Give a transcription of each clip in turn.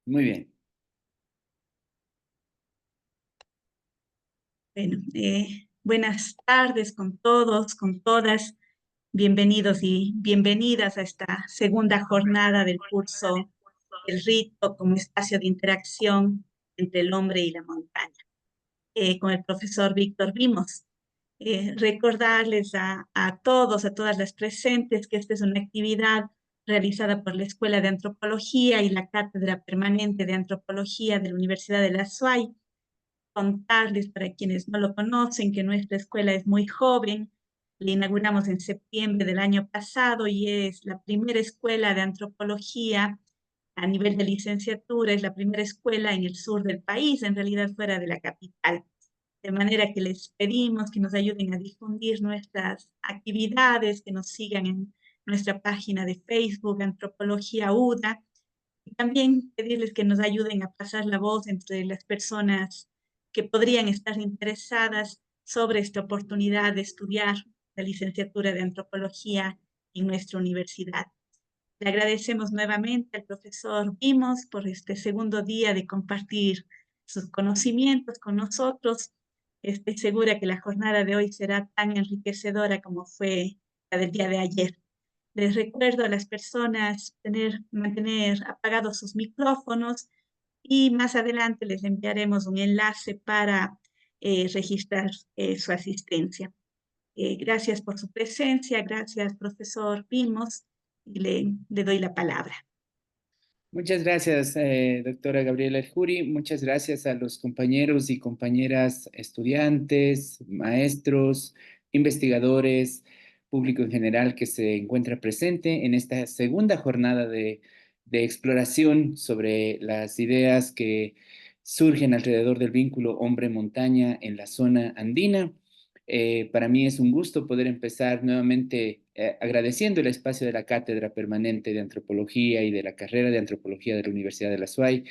Muy bien. Bueno, buenas tardes con todos, con todas. Bienvenidos y bienvenidas a esta segunda jornada del curso El rito como espacio de interacción entre el hombre y la montaña, con el profesor Víctor Vimos. Recordarles a todos, a todas las presentes, que esta es una actividad realizada por la Escuela de Antropología y la Cátedra Permanente de Antropología de la Universidad de La SUAY. Contarles para quienes no lo conocen que nuestra escuela es muy joven. La inauguramos en septiembre del año pasado y es la primera escuela de antropología a nivel de licenciatura, es la primera escuela en el sur del país, en realidad fuera de la capital. De manera que les pedimos que nos ayuden a difundir nuestras actividades, que nos sigan en nuestra página de Facebook, Antropología UDA, y también pedirles que nos ayuden a pasar la voz entre las personas que podrían estar interesadas sobre esta oportunidad de estudiar la licenciatura de antropología en nuestra universidad. Le agradecemos nuevamente al profesor Vimos por este segundo día de compartir sus conocimientos con nosotros. Estoy segura que la jornada de hoy será tan enriquecedora como fue la del día de ayer. Les recuerdo a las personas mantener apagados sus micrófonos y más adelante les enviaremos un enlace para registrar su asistencia. Gracias por su presencia, gracias profesor Vimos, y le doy la palabra. Muchas gracias, doctora Gabriela El Juri. Muchas gracias a los compañeros y compañeras estudiantes, maestros, investigadores, público en general que se encuentra presente en esta segunda jornada de exploración sobre las ideas que surgen alrededor del vínculo hombre-montaña en la zona andina. Para mí es un gusto poder empezar nuevamente agradeciendo el espacio de la Cátedra Permanente de Antropología y de la carrera de Antropología de la Universidad de la SUAY,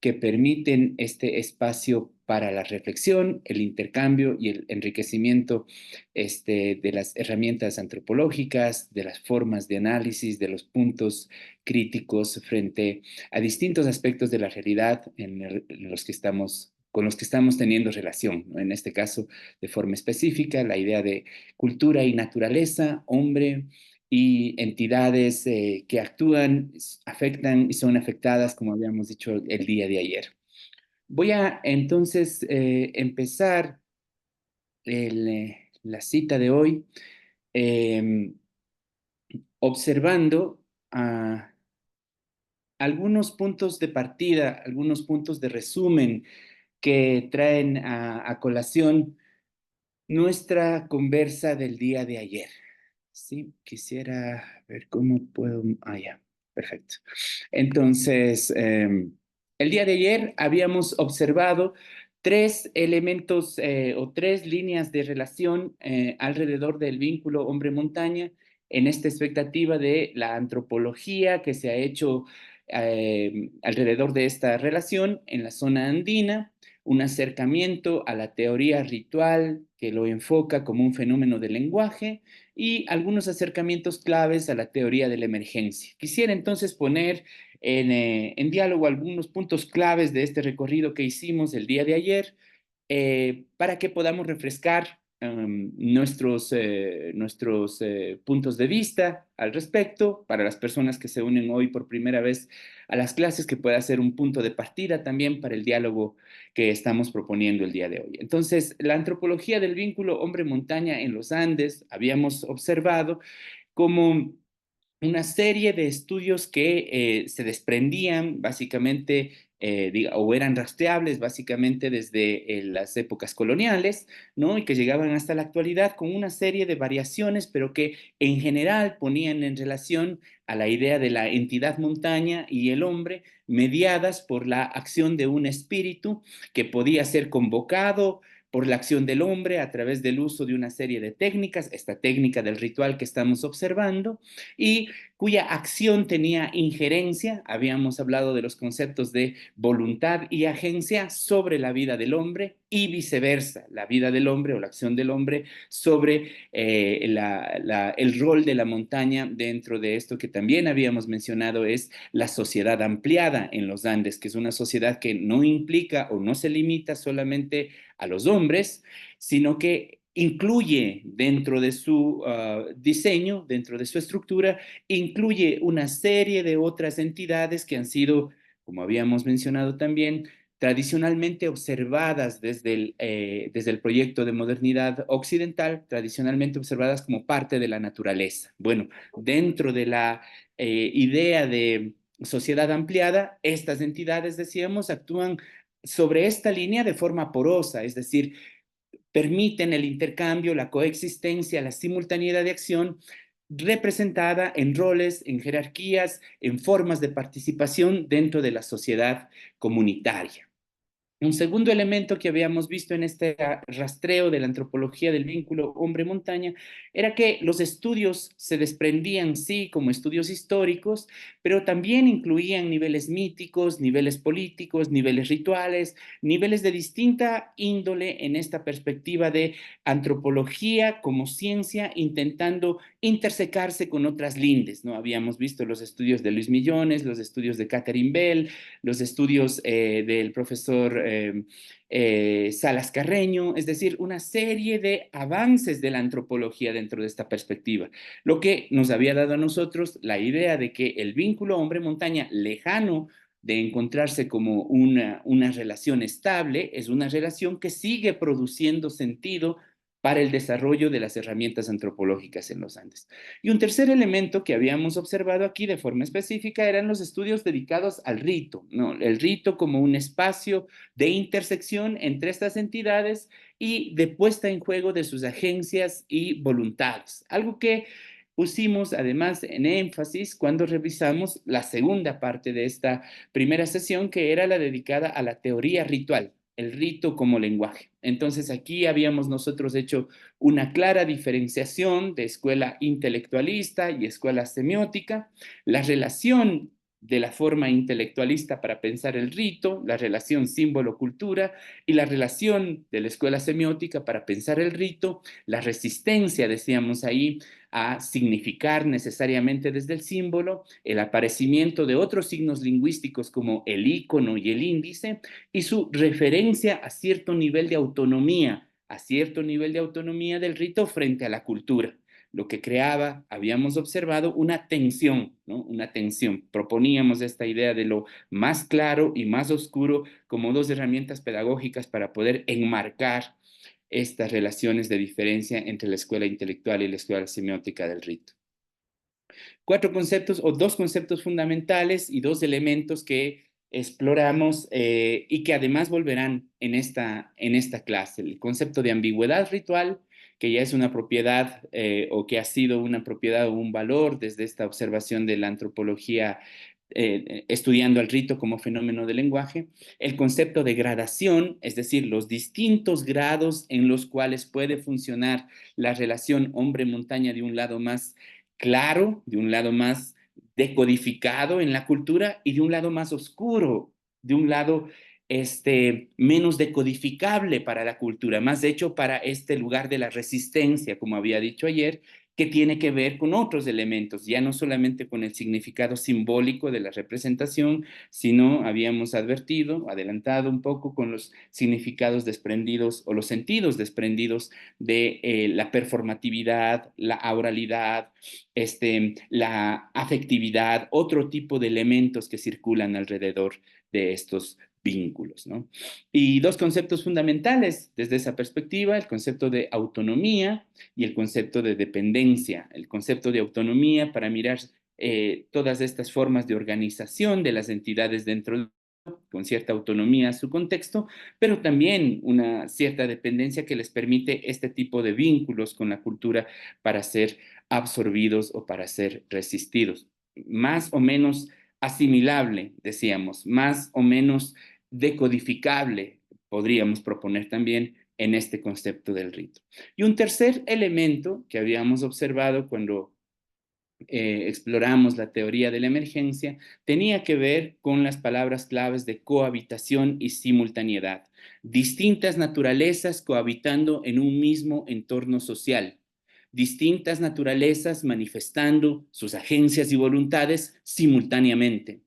que permiten este espacio para la reflexión, el intercambio y el enriquecimiento de las herramientas antropológicas, de las formas de análisis, de los puntos críticos frente a distintos aspectos de la realidad en los que estamos con los que estamos teniendo relación, ¿no? En este caso, de forma específica, la idea de cultura y naturaleza, hombre y entidades que actúan, afectan y son afectadas, como habíamos dicho el día de ayer. Voy a entonces empezar la cita de hoy eh, observando algunos puntos de partida, algunos puntos de resumen que traen a colación nuestra conversa del día de ayer. Sí, quisiera ver cómo puedo. Ah, ya, perfecto. Entonces, el día de ayer habíamos observado tres elementos o tres líneas de relación alrededor del vínculo hombre-montaña en esta expectativa de la antropología que se ha hecho alrededor de esta relación en la zona andina, un acercamiento a la teoría ritual que lo enfoca como un fenómeno del lenguaje y algunos acercamientos claves a la teoría de la emergencia. Quisiera entonces poner en diálogo algunos puntos claves de este recorrido que hicimos el día de ayer para que podamos refrescar nuestros puntos de vista al respecto, para las personas que se unen hoy por primera vez a las clases, que pueda ser un punto de partida también para el diálogo que estamos proponiendo el día de hoy. Entonces, la antropología del vínculo hombre-montaña en los Andes, habíamos observado como una serie de estudios que se desprendían básicamente o eran rastreables básicamente desde las épocas coloniales, ¿no? Y que llegaban hasta la actualidad con una serie de variaciones, pero que en general ponían en relación a la idea de la entidad montaña y el hombre, mediadas por la acción de un espíritu que podía ser convocado por la acción del hombre a través del uso de una serie de técnicas, esta técnica del ritual que estamos observando, y cuya acción tenía injerencia, habíamos hablado de los conceptos de voluntad y agencia sobre la vida del hombre y viceversa, la vida del hombre o la acción del hombre sobre el rol de la montaña dentro de esto que también habíamos mencionado es la sociedad ampliada en los Andes, que es una sociedad que no implica o no se limita solamente a los hombres, sino que incluye dentro de su diseño, dentro de su estructura, incluye una serie de otras entidades que han sido, como habíamos mencionado también, tradicionalmente observadas desde el proyecto de modernidad occidental, tradicionalmente observadas como parte de la naturaleza. Bueno, dentro de la idea de sociedad ampliada, estas entidades, decíamos, actúan sobre esta línea de forma porosa, es decir, permiten el intercambio, la coexistencia, la simultaneidad de acción representada en roles, en jerarquías, en formas de participación dentro de la sociedad comunitaria. Un segundo elemento que habíamos visto en este rastreo de la antropología del vínculo hombre-montaña era que los estudios se desprendían, sí, como estudios históricos, pero también incluían niveles míticos, niveles políticos, niveles rituales, niveles de distinta índole en esta perspectiva de antropología como ciencia intentando intersecarse con otras lindes, ¿no? Habíamos visto los estudios de Luis Millones, los estudios de Catherine Bell, los estudios del profesor Salas Carreño, es decir, una serie de avances de la antropología dentro de esta perspectiva, lo que nos había dado a nosotros la idea de que el vínculo hombre-montaña lejano de encontrarse como una relación estable, es una relación que sigue produciendo sentido para el desarrollo de las herramientas antropológicas en los Andes. Y un tercer elemento que habíamos observado aquí de forma específica eran los estudios dedicados al rito, ¿no? El rito como un espacio de intersección entre estas entidades y de puesta en juego de sus agencias y voluntades. Algo que pusimos además en énfasis cuando revisamos la segunda parte de esta primera sesión, que era la dedicada a la teoría ritual, el rito como lenguaje. Entonces aquí habíamos nosotros hecho una clara diferenciación de escuela intelectualista y escuela semiótica, la relación de la forma intelectualista para pensar el rito, la relación símbolo-cultura y la relación de la escuela semiótica para pensar el rito, la resistencia, decíamos ahí, a significar necesariamente desde el símbolo, el aparecimiento de otros signos lingüísticos como el ícono y el índice, y su referencia a cierto nivel de autonomía, del rito frente a la cultura, lo que creaba, habíamos observado, una tensión, ¿no? Una tensión. Proponíamos esta idea de lo más claro y más oscuro como dos herramientas pedagógicas para poder enmarcar estas relaciones de diferencia entre la escuela intelectual y la escuela semiótica del rito. Cuatro conceptos o dos conceptos fundamentales y dos elementos que exploramos y que además volverán en esta clase. El concepto de ambigüedad ritual, que ya es una propiedad o que ha sido una propiedad o un valor desde esta observación de la antropología estudiando el rito como fenómeno del lenguaje, el concepto de gradación, es decir, los distintos grados en los cuales puede funcionar la relación hombre-montaña de un lado más claro, de un lado más decodificado en la cultura y de un lado más oscuro, de un lado menos decodificable para la cultura, más hecho para este lugar de la resistencia, como había dicho ayer, que tiene que ver con otros elementos, ya no solamente con el significado simbólico de la representación, sino habíamos adelantado un poco con los significados desprendidos o los sentidos desprendidos de la performatividad, la auralidad, la afectividad, otro tipo de elementos que circulan alrededor de estos vínculos, ¿no? Y dos conceptos fundamentales desde esa perspectiva, el concepto de autonomía y el concepto de dependencia. El concepto de autonomía para mirar todas estas formas de organización de las entidades dentro con cierta autonomía a su contexto, pero también una cierta dependencia que les permite este tipo de vínculos con la cultura para ser absorbidos o para ser resistidos. Más o menos asimilable, decíamos, más o menos decodificable, podríamos proponer también en este concepto del rito. Y un tercer elemento que habíamos observado cuando exploramos la teoría de la emergencia, tenía que ver con las palabras claves de cohabitación y simultaneidad. Distintas naturalezas cohabitando en un mismo entorno social. Distintas naturalezas manifestando sus agencias y voluntades simultáneamente.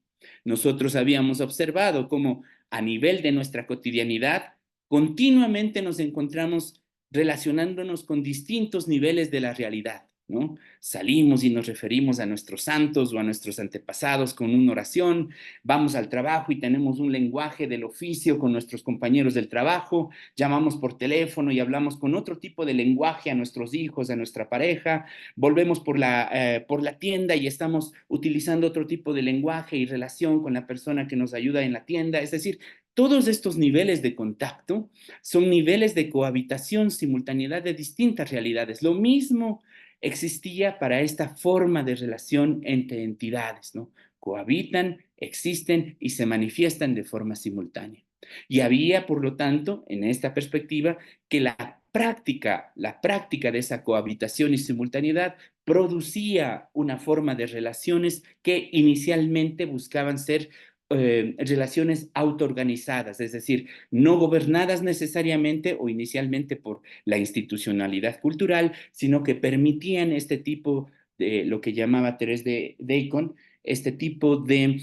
Nosotros habíamos observado cómo a nivel de nuestra cotidianidad continuamente nos encontramos relacionándonos con distintos niveles de la realidad, ¿no? Salimos y nos referimos a nuestros santos o a nuestros antepasados con una oración, vamos al trabajo y tenemos un lenguaje del oficio con nuestros compañeros del trabajo, llamamos por teléfono y hablamos con otro tipo de lenguaje a nuestros hijos, a nuestra pareja, volvemos por la tienda y estamos utilizando otro tipo de lenguaje y relación con la persona que nos ayuda en la tienda, es decir, todos estos niveles de contacto son niveles de cohabitación, simultaneidad de distintas realidades. Lo mismo existía para esta forma de relación entre entidades, ¿no? Cohabitan, existen y se manifiestan de forma simultánea. Y había, por lo tanto, en esta perspectiva, que la práctica de esa cohabitación y simultaneidad producía una forma de relaciones que inicialmente buscaban ser relaciones autoorganizadas, es decir, no gobernadas necesariamente o inicialmente por la institucionalidad cultural, sino que permitían este tipo de lo que llamaba Teres de Bacon, este tipo de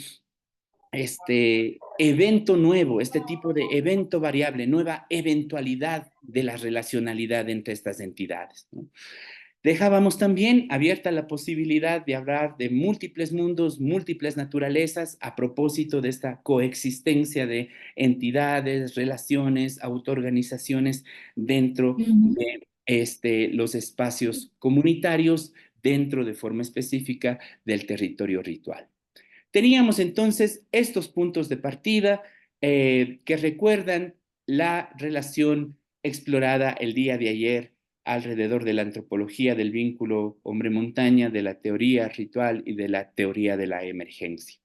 evento nuevo, este tipo de evento variable, nueva eventualidad de la relacionalidad entre estas entidades, ¿no? Dejábamos también abierta la posibilidad de hablar de múltiples mundos, múltiples naturalezas a propósito de esta coexistencia de entidades, relaciones, autoorganizaciones dentro Ujú. de los espacios comunitarios, dentro de forma específica del territorio ritual. Teníamos entonces estos puntos de partida que recuerdan la relación explorada el día de ayer alrededor de la antropología del vínculo hombre-montaña, de la teoría ritual y de la teoría de la emergencia.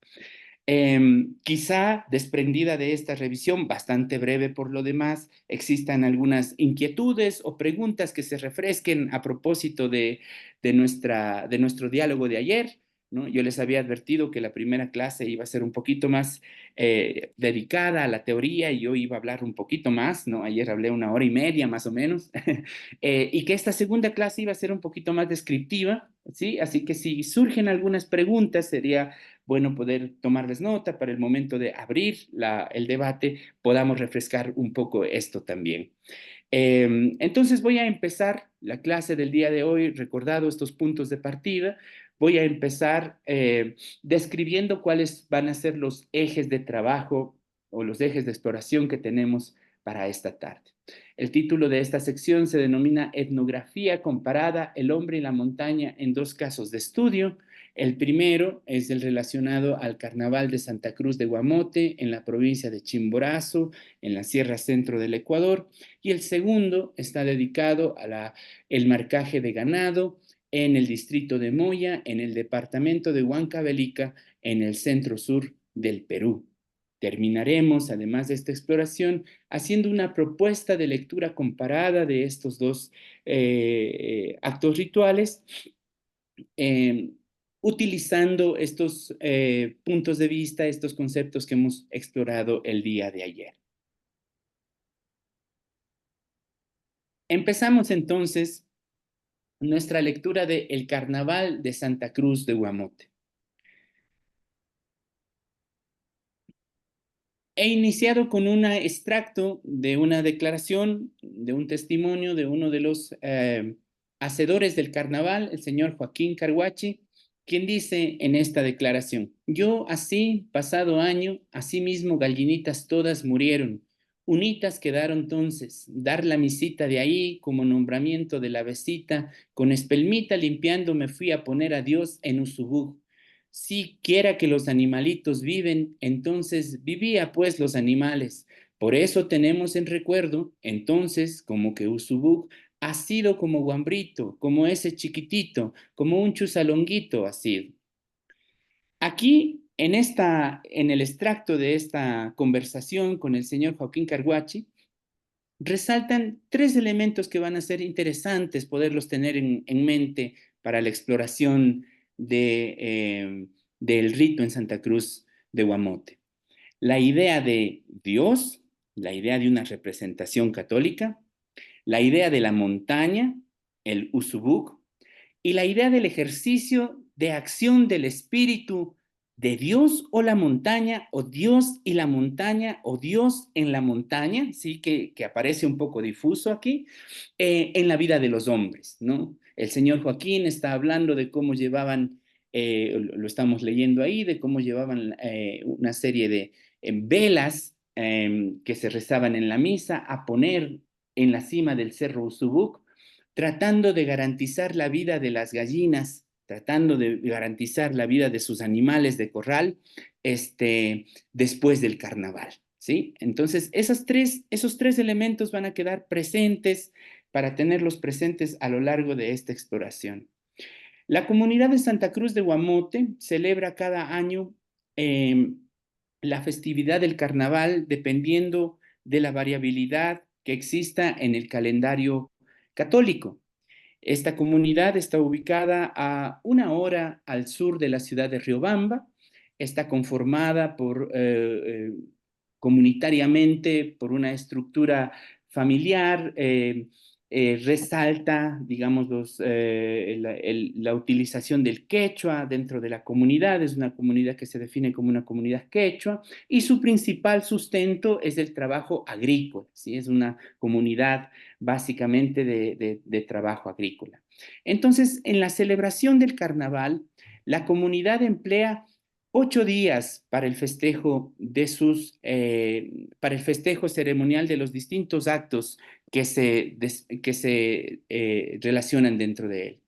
Quizá desprendida de esta revisión, bastante breve por lo demás, existan algunas inquietudes o preguntas que se refresquen a propósito de nuestro diálogo de ayer, ¿no? Yo les había advertido que la primera clase iba a ser un poquito más dedicada a la teoría y yo iba a hablar un poquito más, ¿no? Ayer hablé 1 hora y media más o menos, y que esta segunda clase iba a ser un poquito más descriptiva, ¿sí? Así que si surgen algunas preguntas, sería bueno poder tomarles nota para el momento de abrir el debate, podamos refrescar un poco esto también. Entonces voy a empezar la clase del día de hoy, recordado estos puntos de partida, voy a empezar describiendo cuáles van a ser los ejes de trabajo o los ejes de exploración que tenemos para esta tarde. El título de esta sección se denomina Etnografía comparada, el hombre y la montaña en dos casos de estudio. El primero es el relacionado al Carnaval de Santa Cruz de Guamote en la provincia de Chimborazo, en la Sierra Centro del Ecuador, y el segundo está dedicado a el marcaje de ganado en el distrito de Moya, en el departamento de Huancavelica, en el centro sur del Perú. Terminaremos, además de esta exploración, haciendo una propuesta de lectura comparada de estos dos actos rituales, eh, utilizando estos puntos de vista, estos conceptos que hemos explorado el día de ayer. Empezamos entonces nuestra lectura de El Carnaval de Santa Cruz de Guamote. He iniciado con un extracto de una declaración, de un testimonio de uno de los hacedores del carnaval, el señor Joaquín Carhuachi, quien dice en esta declaración: yo así, pasado año, así mismo gallinitas todas murieron, unitas quedaron entonces, dar la misita de ahí como nombramiento de la besita, con espelmita limpiando me fui a poner a Dios en Usubú. Si quiera que los animalitos viven, entonces vivía pues los animales. Por eso tenemos en recuerdo, entonces, como que Usubuc ha sido como Guambrito, como ese chiquitito, como un chusalonguito ha sido. Aquí, en el extracto de esta conversación con el señor Joaquín Carguachi, resaltan tres elementos que van a ser interesantes poderlos tener en mente para la exploración del rito en Santa Cruz de Guamote. La idea de Dios, la idea de una representación católica, la idea de la montaña, el Usubuk, y la idea del ejercicio de acción del espíritu de Dios o la montaña, o Dios y la montaña, o Dios en la montaña, ¿sí? Que aparece un poco difuso aquí, en la vida de los hombres, ¿no? El señor Joaquín está hablando de cómo llevaban, lo estamos leyendo ahí, de cómo llevaban una serie de velas que se rezaban en la misa a poner en la cima del cerro Usubuk, tratando de garantizar la vida de las gallinas, tratando de garantizar la vida de sus animales de corral, después del carnaval, ¿sí? Entonces, esos tres elementos van a quedar presentes para tenerlos presentes a lo largo de esta exploración. La comunidad de Santa Cruz de Guamote celebra cada año eh, la festividad del carnaval dependiendo de la variabilidad que exista en el calendario católico. Esta comunidad está ubicada a 1 hora al sur de la ciudad de Riobamba. Está conformada comunitariamente por una estructura familiar. Resalta, digamos, la utilización del quechua dentro de la comunidad. Es una comunidad que se define como una comunidad quechua y su principal sustento es el trabajo agrícola, ¿sí? Es una comunidad básicamente de trabajo agrícola. Entonces, en la celebración del carnaval, la comunidad emplea 8 días para el festejo para el festejo ceremonial de los distintos actos que se relacionan dentro de él.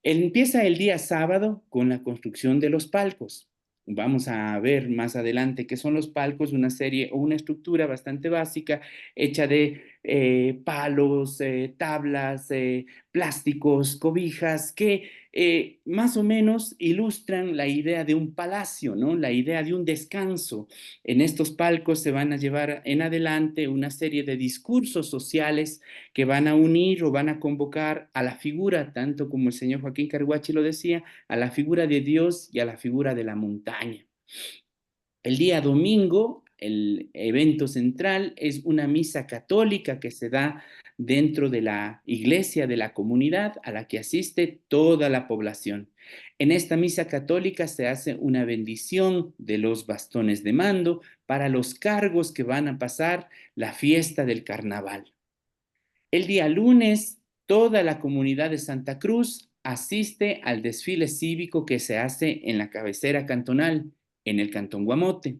Empieza el día sábado con la construcción de los palcos. Vamos a ver más adelante qué son los palcos, una serie o una estructura bastante básica hecha de palos, tablas, plásticos, cobijas, que más o menos ilustran la idea de un palacio, ¿no? La idea de un descanso. En estos palcos se van a llevar en adelante una serie de discursos sociales que van a unir o van a convocar a la figura, tanto como el señor Joaquín Carguachi lo decía, a la figura de Dios y a la figura de la montaña. El día domingo, el evento central es una misa católica que se da dentro de la iglesia de la comunidad a la que asiste toda la población. En esta misa católica se hace una bendición de los bastones de mando para los cargos que van a pasar la fiesta del carnaval. El día lunes, toda la comunidad de Santa Cruz asiste al desfile cívico que se hace en la cabecera cantonal, en el Cantón Guamote.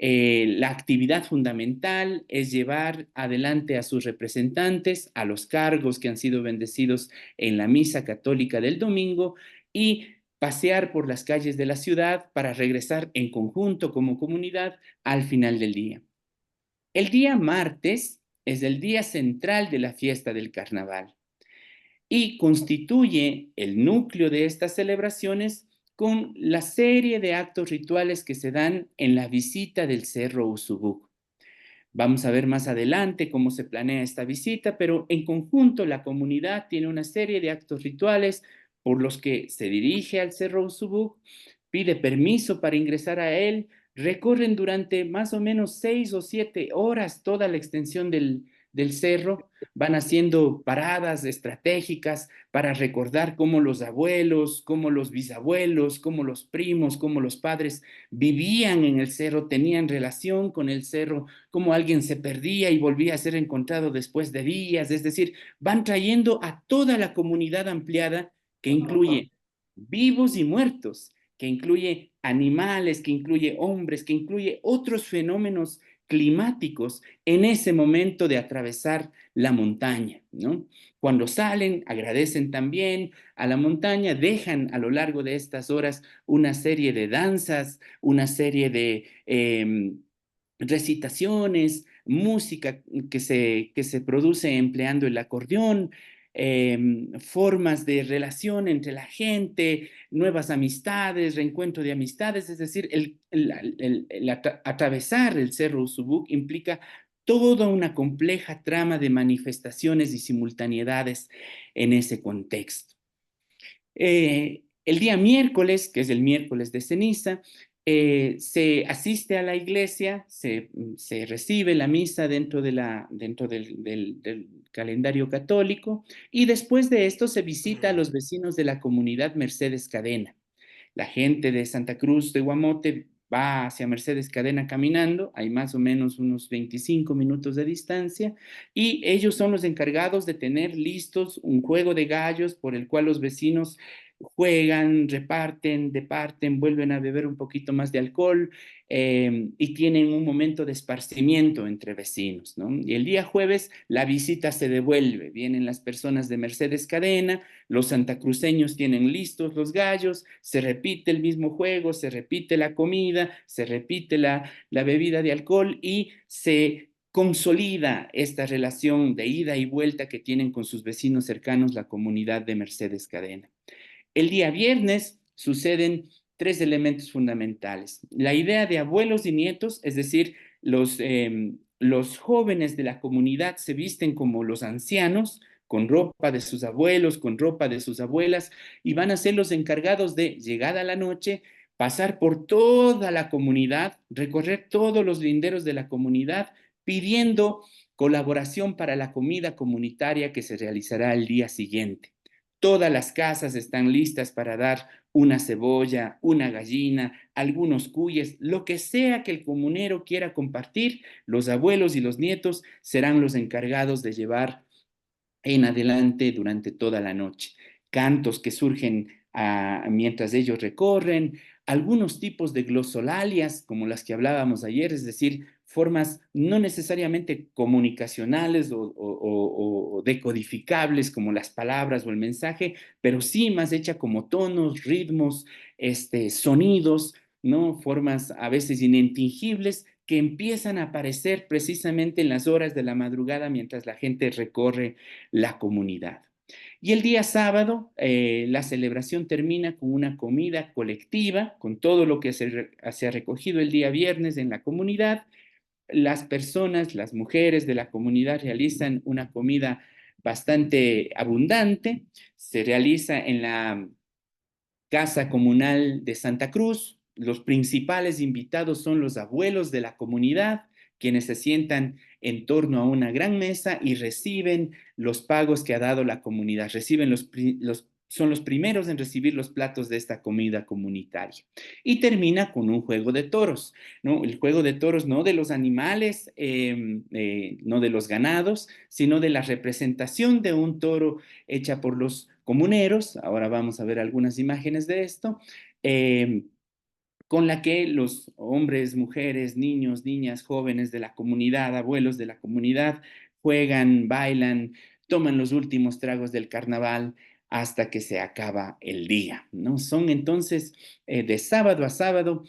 La actividad fundamental es llevar adelante a sus representantes a los cargos que han sido bendecidos en la misa católica del domingo y pasear por las calles de la ciudad para regresar en conjunto como comunidad al final del día. El día martes es el día central de la fiesta del carnaval y constituye el núcleo de estas celebraciones con la serie de actos rituales que se dan en la visita del Cerro Usubuk. Vamos a ver más adelante cómo se planea esta visita, pero en conjunto la comunidad tiene una serie de actos rituales por los que se dirige al Cerro Usubuk, pide permiso para ingresar a él, recorren durante más o menos 6 o 7 horas toda la extensión del cerro, van haciendo paradas estratégicas para recordar cómo los abuelos, cómo los bisabuelos, cómo los primos, cómo los padres vivían en el cerro, tenían relación con el cerro, cómo alguien se perdía y volvía a ser encontrado después de días. Es decir, van trayendo a toda la comunidad ampliada que incluye vivos y muertos, que incluye animales, que incluye hombres, que incluye otros fenómenos climáticos en ese momento de atravesar la montaña, ¿no? Cuando salen, agradecen también a la montaña, dejan a lo largo de estas horas una serie de danzas, una serie de recitaciones, música que se produce empleando el acordeón, formas de relación entre la gente, nuevas amistades, reencuentro de amistades, es decir, atravesar el Cerro Usubuk implica toda una compleja trama de manifestaciones y simultaneidades en ese contexto. El día miércoles, que es el miércoles de ceniza, se asiste a la iglesia, se recibe la misa dentro del calendario católico y después de esto se visita a los vecinos de la comunidad Mercedes Cadena. La gente de Santa Cruz de Guamote va hacia Mercedes Cadena caminando, hay más o menos unos 25 minutos de distancia, y ellos son los encargados de tener listos un juego de gallos por el cual los vecinos juegan, reparten, departen, vuelven a beber un poquito más de alcohol y tienen un momento de esparcimiento entre vecinos, ¿no? Y el día jueves la visita se devuelve, vienen las personas de Mercedes Cadena, los santacruceños tienen listos los gallos, se repite el mismo juego, se repite la comida, se repite la bebida de alcohol y se consolida esta relación de ida y vuelta que tienen con sus vecinos cercanos, la comunidad de Mercedes Cadena. El día viernes suceden tres elementos fundamentales. La idea de abuelos y nietos, es decir, los jóvenes de la comunidad se visten como los ancianos, con ropa de sus abuelos, con ropa de sus abuelas, y van a ser los encargados de, llegada la noche, pasar por toda la comunidad, recorrer todos los linderos de la comunidad, pidiendo colaboración para la comida comunitaria que se realizará el día siguiente. Todas las casas están listas para dar una cebolla, una gallina, algunos cuyes, lo que sea que el comunero quiera compartir, los abuelos y los nietos serán los encargados de llevar en adelante durante toda la noche. Cantos que surgen mientras ellos recorren, algunos tipos de glosolalias, como las que hablábamos ayer, es decir, formas no necesariamente comunicacionales o decodificables como las palabras o el mensaje, pero sí más hecha como tonos, ritmos, sonidos, ¿no? Formas a veces inintingibles que empiezan a aparecer precisamente en las horas de la madrugada mientras la gente recorre la comunidad. Y el día sábado, la celebración termina con una comida colectiva, con todo lo que se ha recogido el día viernes en la comunidad. Las personas, las mujeres de la comunidad realizan una comida bastante abundante. Se realiza en la Casa Comunal de Santa Cruz. Los principales invitados son los abuelos de la comunidad, quienes se sientan en torno a una gran mesa y reciben los pagos que ha dado la comunidad. Son los primeros en recibir los platos de esta comida comunitaria. Y termina con un juego de toros, ¿no? El juego de toros no de los animales, no de los ganados, sino de la representación de un toro hecha por los comuneros. Ahora vamos a ver algunas imágenes de esto. eh, con la que los hombres, mujeres, niños, niñas, jóvenes de la comunidad, abuelos de la comunidad, juegan, bailan, toman los últimos tragos del carnaval hasta que se acaba el día, ¿no? Son entonces de sábado a sábado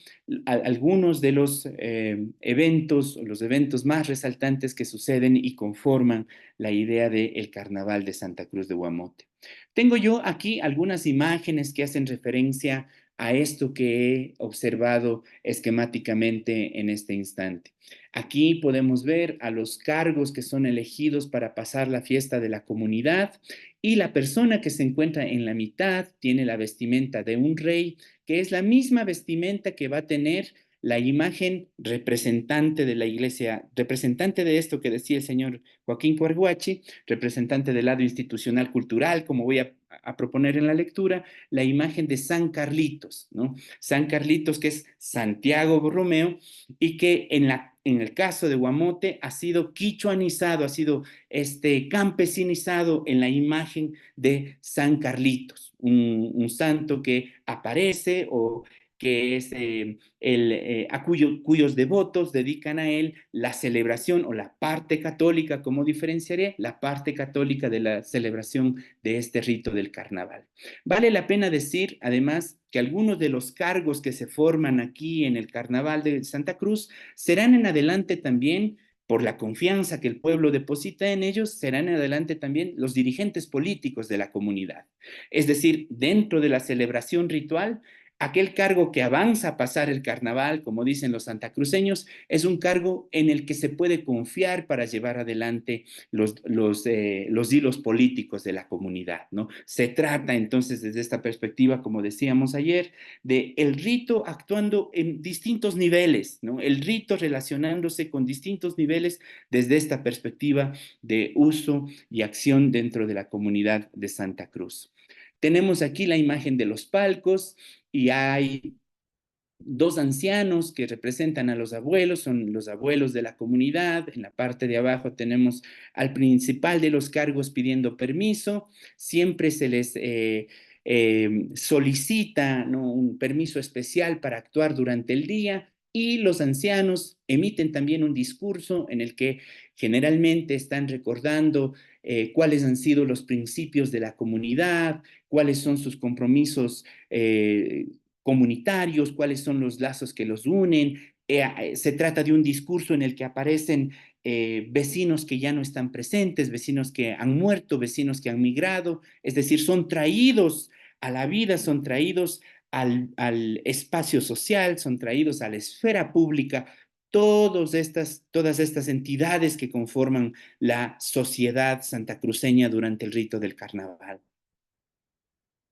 algunos de los eventos, los eventos más resaltantes que suceden y conforman la idea del carnaval de Santa Cruz de Guamote. Tengo yo aquí algunas imágenes que hacen referencia a esto que he observado esquemáticamente en este instante. Aquí podemos ver a los cargos que son elegidos para pasar la fiesta de la comunidad y la persona que se encuentra en la mitad tiene la vestimenta de un rey, que es la misma vestimenta que va a tener la imagen representante de la iglesia, representante de esto que decía el señor Joaquín Coarguachi, representante del lado institucional cultural, como voy a proponer en la lectura, la imagen de San Carlitos, ¿no? San Carlitos, que es Santiago Borromeo, y que en el caso de Guamote ha sido quichuanizado, ha sido campesinizado en la imagen de San Carlitos, un santo que aparece o que es cuyos devotos dedican a él la celebración o la parte católica, como diferenciaré, la parte católica de la celebración de este rito del carnaval. Vale la pena decir, además, que algunos de los cargos que se forman aquí en el carnaval de Santa Cruz serán en adelante también por la confianza que el pueblo deposita en ellos, serán en adelante también los dirigentes políticos de la comunidad. Es decir, dentro de la celebración ritual, Aquel cargo que avanza a pasar el carnaval, como dicen los santacruceños, es un cargo en el que se puede confiar para llevar adelante los hilos políticos de la comunidad, ¿no? Se trata entonces desde esta perspectiva, como decíamos ayer, de el rito actuando en distintos niveles, ¿no? El rito relacionándose con distintos niveles desde esta perspectiva de uso y acción dentro de la comunidad de Santa Cruz. Tenemos aquí la imagen de los palcos y hay dos ancianos que representan a los abuelos, son los abuelos de la comunidad. En la parte de abajo tenemos al principal de los cargos pidiendo permiso. Siempre se les solicita, ¿no?, un permiso especial para actuar durante el día. Y los ancianos emiten también un discurso en el que generalmente están recordando cuáles han sido los principios de la comunidad, cuáles son sus compromisos comunitarios, cuáles son los lazos que los unen. Se trata de un discurso en el que aparecen vecinos que ya no están presentes, vecinos que han muerto, vecinos que han migrado, es decir, son traídos a la vida, son traídos al espacio social, son traídos a la esfera pública, todas estas entidades que conforman la sociedad santacruceña durante el rito del carnaval.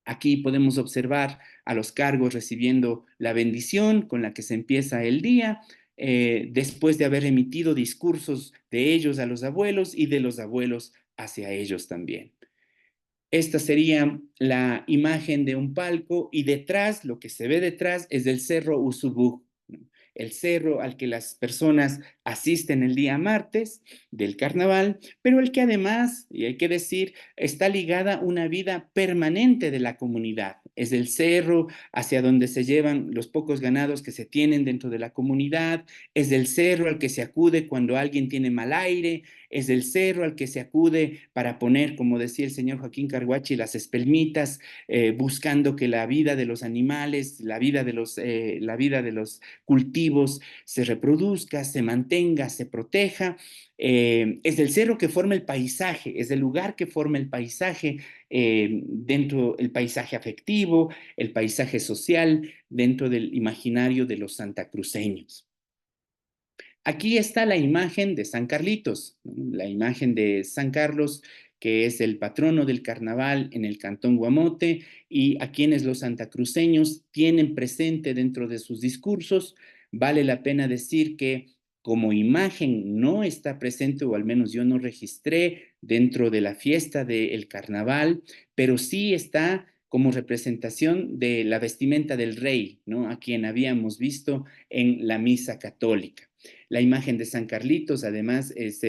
Aquí podemos observar a los cargos recibiendo la bendición con la que se empieza el día, después de haber emitido discursos de ellos a los abuelos y de los abuelos hacia ellos también. Esta sería la imagen de un palco y detrás, lo que se ve detrás es el Cerro Usubú, ¿no?, el cerro al que las personas asisten el día martes del carnaval, pero el que además, y hay que decir, está ligada una vida permanente de la comunidad. Es el cerro hacia donde se llevan los pocos ganados que se tienen dentro de la comunidad, es el cerro al que se acude cuando alguien tiene mal aire, es el cerro al que se acude para poner, como decía el señor Joaquín Carguachi, las espelmitas, buscando que la vida de los animales, la vida de los cultivos se reproduzca, se mantenga, se proteja. Es el cerro que forma el paisaje, es el lugar que forma el paisaje, dentro del paisaje afectivo, el paisaje social, dentro del imaginario de los santacruceños. Aquí está la imagen de San Carlitos, ¿no?, la imagen de San Carlos, que es el patrono del carnaval en el Cantón Guamote y a quienes los santacruceños tienen presente dentro de sus discursos. Vale la pena decir que como imagen no está presente, o al menos yo no registré dentro de la fiesta del carnaval, pero sí está como representación de la vestimenta del rey, ¿no?, a quien habíamos visto en la misa católica. La imagen de San Carlitos, además, es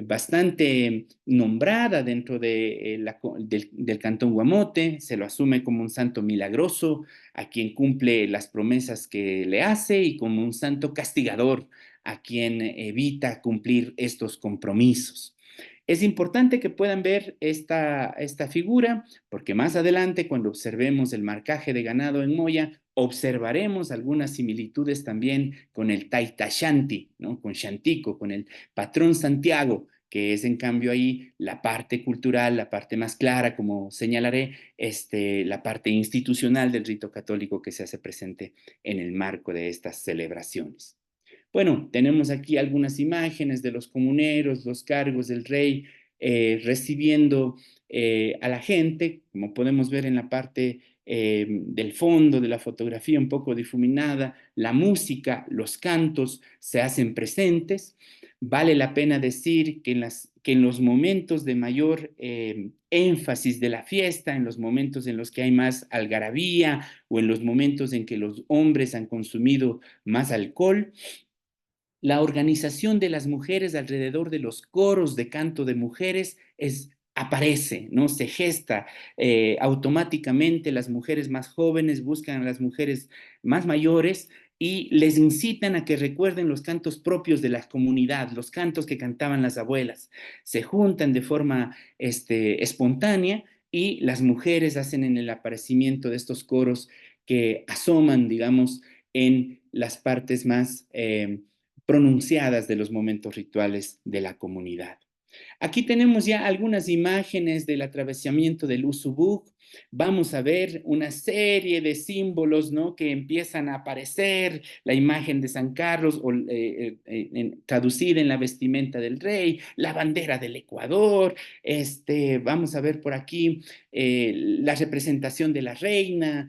bastante nombrada dentro del Cantón Guamote. Se lo asume como un santo milagroso, a quien cumple las promesas que le hace, y como un santo castigador, a quien evita cumplir estos compromisos. Es importante que puedan ver esta figura, porque más adelante, cuando observemos el marcaje de ganado en Moya, observaremos algunas similitudes también con el Taita Shanti, ¿no?, con Shantico, con el patrón Santiago, que es en cambio ahí la parte cultural, la parte más clara, como señalaré, la parte institucional del rito católico que se hace presente en el marco de estas celebraciones. Bueno, tenemos aquí algunas imágenes de los comuneros, los cargos del rey, recibiendo a la gente, como podemos ver en la parte del fondo de la fotografía un poco difuminada. La música, los cantos se hacen presentes. Vale la pena decir que en los momentos de mayor énfasis de la fiesta, en los momentos en los que hay más algarabía o en los momentos en que los hombres han consumido más alcohol, la organización de las mujeres alrededor de los coros de canto de mujeres aparece, ¿no? Se gesta automáticamente. Las mujeres más jóvenes buscan a las mujeres más mayores y les incitan a que recuerden los cantos propios de la comunidad, los cantos que cantaban las abuelas. Se juntan de forma espontánea y las mujeres hacen en el aparecimiento de estos coros que asoman, digamos, en las partes más pronunciadas de los momentos rituales de la comunidad. Aquí tenemos ya algunas imágenes del atravesamiento del Usubug. Vamos a ver una serie de símbolos, ¿no?, que empiezan a aparecer, la imagen de San Carlos, o, traducida en la vestimenta del rey, la bandera del Ecuador, vamos a ver por aquí la representación de la reina,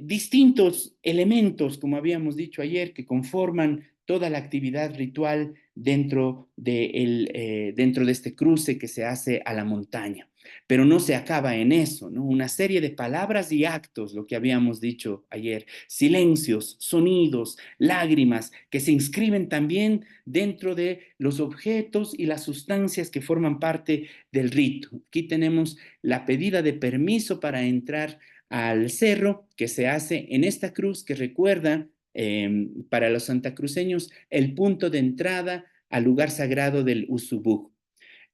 distintos elementos, como habíamos dicho ayer, que conforman toda la actividad ritual dentro de este cruce que se hace a la montaña. Pero no se acaba en eso, ¿no? Una serie de palabras y actos, lo que habíamos dicho ayer, silencios, sonidos, lágrimas, que se inscriben también dentro de los objetos y las sustancias que forman parte del rito. Aquí tenemos la pedida de permiso para entrar al cerro, que se hace en esta cruz que recuerda para los santacruceños el punto de entrada al lugar sagrado del Usubug.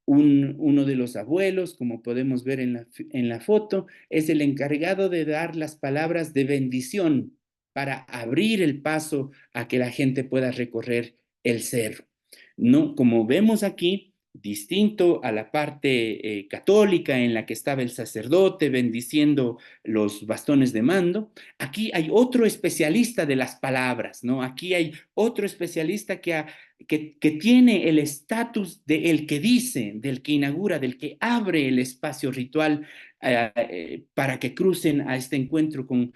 Uno de los abuelos, como podemos ver en la foto, es el encargado de dar las palabras de bendición para abrir el paso a que la gente pueda recorrer el cerro. No, como vemos aquí, distinto a la parte católica en la que estaba el sacerdote bendiciendo los bastones de mando, aquí hay otro especialista de las palabras, ¿no? Aquí hay otro especialista que tiene el estatus del que dice, del que inaugura, del que abre el espacio ritual para que crucen a este encuentro con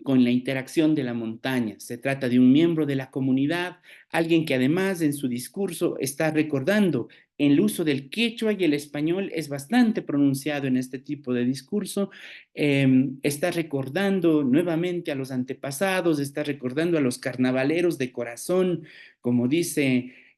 con la interacción de la montaña. Se trata de un miembro de la comunidad, alguien que además en su discurso está recordando el uso del quechua, y el español es bastante pronunciado en este tipo de discurso. Está recordando nuevamente a los antepasados, está recordando a los carnavaleros de corazón, como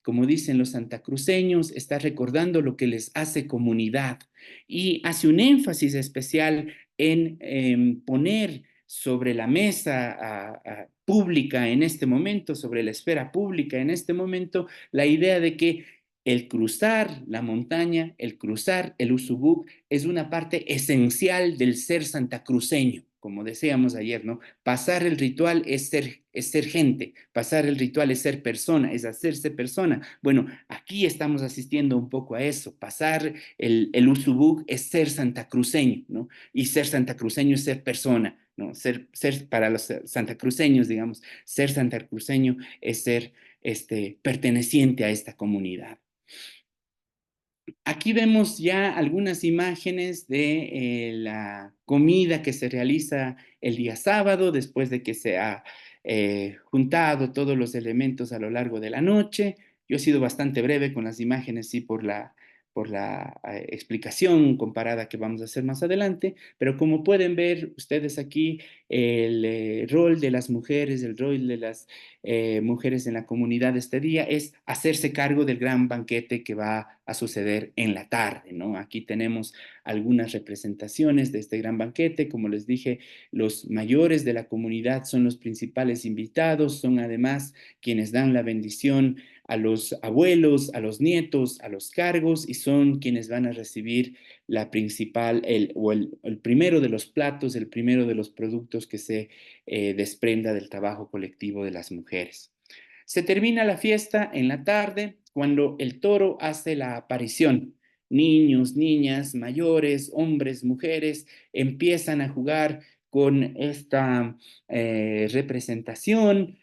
como dicen los santacruceños, está recordando lo que les hace comunidad, y hace un énfasis especial en poner sobre la mesa pública en este momento, sobre la esfera pública en este momento, la idea de que el cruzar la montaña, el cruzar el Usubug, es una parte esencial del ser santacruceño, como decíamos ayer, ¿no? Pasar el ritual es ser gente, pasar el ritual es ser persona, es hacerse persona. Bueno, aquí estamos asistiendo un poco a eso. Pasar el Usubug es ser santacruceño, ¿no? Y ser santacruceño es ser persona, ¿no? Ser para los santacruceños, digamos, ser santacruceño es ser perteneciente a esta comunidad. Aquí vemos ya algunas imágenes de la comida que se realiza el día sábado, después de que se ha juntado todos los elementos a lo largo de la noche. Yo he sido bastante breve con las imágenes, sí, por la explicación comparada que vamos a hacer más adelante, pero como pueden ver ustedes aquí, el rol de las mujeres, el rol de las mujeres en la comunidad este día es hacerse cargo del gran banquete que va a suceder en la tarde, ¿no? Aquí tenemos algunas representaciones de este gran banquete. Como les dije, los mayores de la comunidad son los principales invitados, son además quienes dan la bendición a los abuelos, a los nietos, a los cargos, y son quienes van a recibir la principal, el primero de los platos, el primero de los productos que se desprenda del trabajo colectivo de las mujeres. Se termina la fiesta en la tarde cuando el toro hace la aparición. Niños, niñas, mayores, hombres, mujeres empiezan a jugar con esta representación.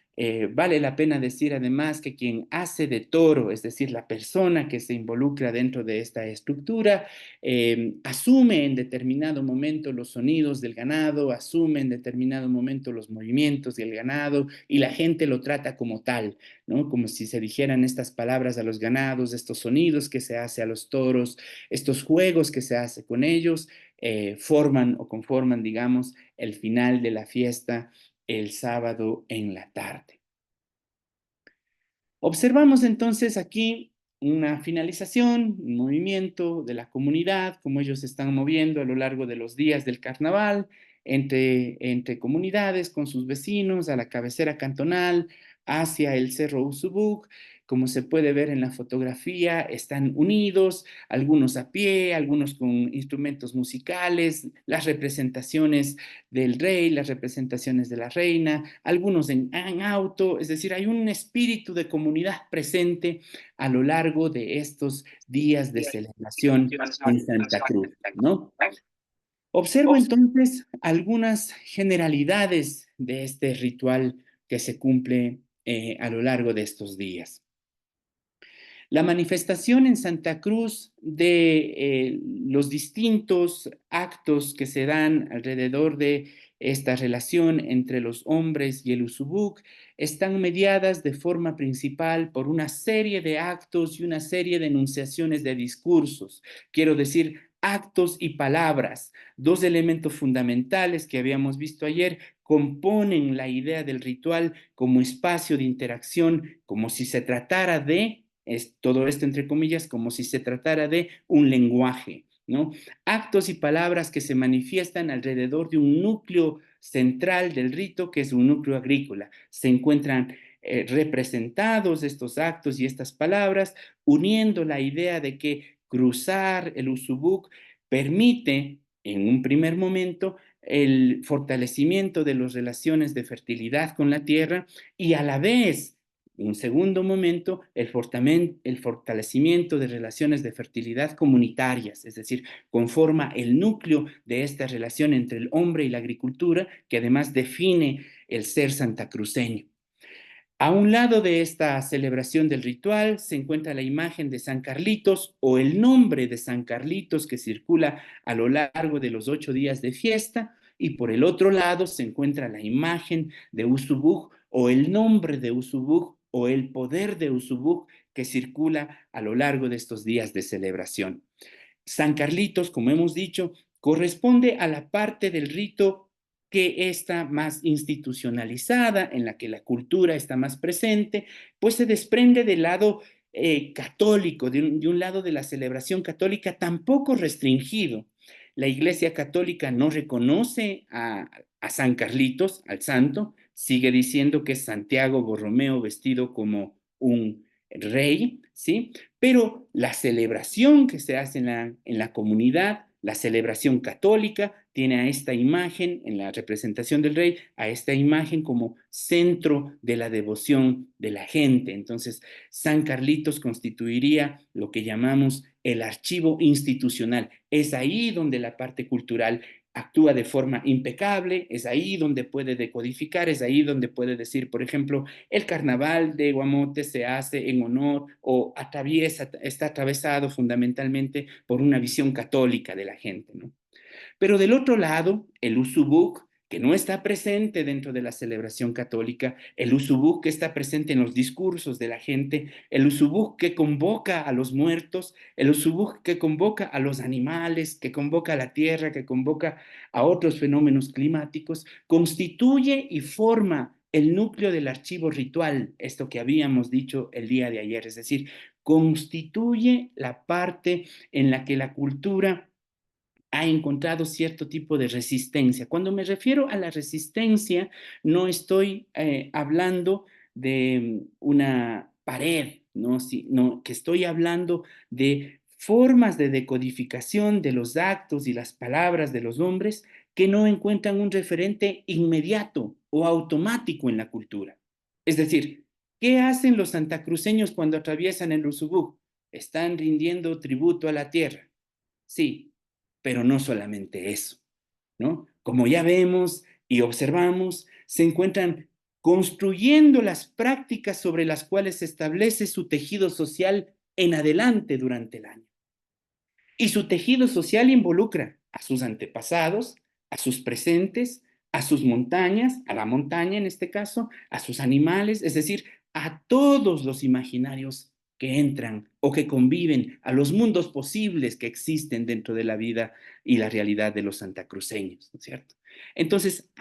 Vale la pena decir además que quien hace de toro, es decir, la persona que se involucra dentro de esta estructura, asume en determinado momento los sonidos del ganado, asume en determinado momento los movimientos del ganado, y la gente lo trata como tal, ¿no? Como si se dijeran estas palabras a los ganados, estos sonidos que se hace a los toros, estos juegos que se hace con ellos, forman o conforman, digamos, el final de la fiesta el sábado en la tarde. Observamos entonces aquí una finalización, un movimiento de la comunidad, como ellos se están moviendo a lo largo de los días del carnaval, entre comunidades, con sus vecinos, a la cabecera cantonal, hacia el Cerro Usubug, como se puede ver en la fotografía, están unidos, algunos a pie, algunos con instrumentos musicales, las representaciones del rey, las representaciones de la reina, algunos en auto, es decir, hay un espíritu de comunidad presente a lo largo de estos días de celebración en Santa Cruz, ¿no? Observo entonces algunas generalidades de este ritual que se cumple a lo largo de estos días. La manifestación en Santa Cruz de los distintos actos que se dan alrededor de esta relación entre los hombres y el Usubuk están mediadas de forma principal por una serie de actos y una serie de enunciaciones de discursos. Quiero decir, actos y palabras, dos elementos fundamentales que habíamos visto ayer, componen la idea del ritual como espacio de interacción, como si se tratara de todo esto entre comillas, como si se tratara de un lenguaje, ¿no? Actos y palabras que se manifiestan alrededor de un núcleo central del rito, que es un núcleo agrícola. Se encuentran representados estos actos y estas palabras, uniendo la idea de que cruzar el Usubuk permite, en un primer momento, el fortalecimiento de las relaciones de fertilidad con la tierra y a la vez un segundo momento, el fortalecimiento de relaciones de fertilidad comunitarias, es decir, conforma el núcleo de esta relación entre el hombre y la agricultura, que además define el ser santacruceño. A un lado de esta celebración del ritual se encuentra la imagen de San Carlitos o el nombre de San Carlitos que circula a lo largo de los 8 días de fiesta, y por el otro lado se encuentra la imagen de Usubuk o el nombre de Usubuk o el poder de Usubuk que circula a lo largo de estos días de celebración. San Carlitos, como hemos dicho, corresponde a la parte del rito que está más institucionalizada, en la que la cultura está más presente, pues se desprende del lado católico, de un lado de la celebración católica tampoco restringido. La Iglesia Católica no reconoce a San Carlitos, al santo, sigue diciendo que es Santiago Borromeo vestido como un rey, ¿sí? Pero la celebración que se hace en la comunidad, la celebración católica, tiene a esta imagen, en la representación del rey, a esta imagen como centro de la devoción de la gente. Entonces, San Carlitos constituiría lo que llamamos el archivo institucional. Es ahí donde la parte cultural actúa de forma impecable, es ahí donde puede decodificar, es ahí donde puede decir, por ejemplo, el carnaval de Guamote se hace en honor o está atravesado fundamentalmente por una visión católica de la gente, ¿no? Pero del otro lado, el Usubuk, que no está presente dentro de la celebración católica, el Usubuk que está presente en los discursos de la gente, el Usubuk que convoca a los muertos, el Usubuk que convoca a los animales, que convoca a la tierra, que convoca a otros fenómenos climáticos, constituye y forma el núcleo del archivo ritual, esto que habíamos dicho el día de ayer, es decir, constituye la parte en la que la cultura ha encontrado cierto tipo de resistencia. Cuando me refiero a la resistencia, no estoy hablando de una pared, ¿no? Sino que estoy hablando de formas de decodificación de los actos y las palabras de los hombres que no encuentran un referente inmediato o automático en la cultura. Es decir, ¿qué hacen los santacruceños cuando atraviesan el Usubú? Están rindiendo tributo a la tierra. Sí, pero no solamente eso, ¿no? Como ya vemos y observamos, se encuentran construyendo las prácticas sobre las cuales se establece su tejido social en adelante durante el año. Y su tejido social involucra a sus antepasados, a sus presentes, a sus montañas, a la montaña en este caso, a sus animales, es decir, a todos los imaginarios que entran o que conviven, a los mundos posibles que existen dentro de la vida y la realidad de los santacruceños, ¿no es cierto? Entonces,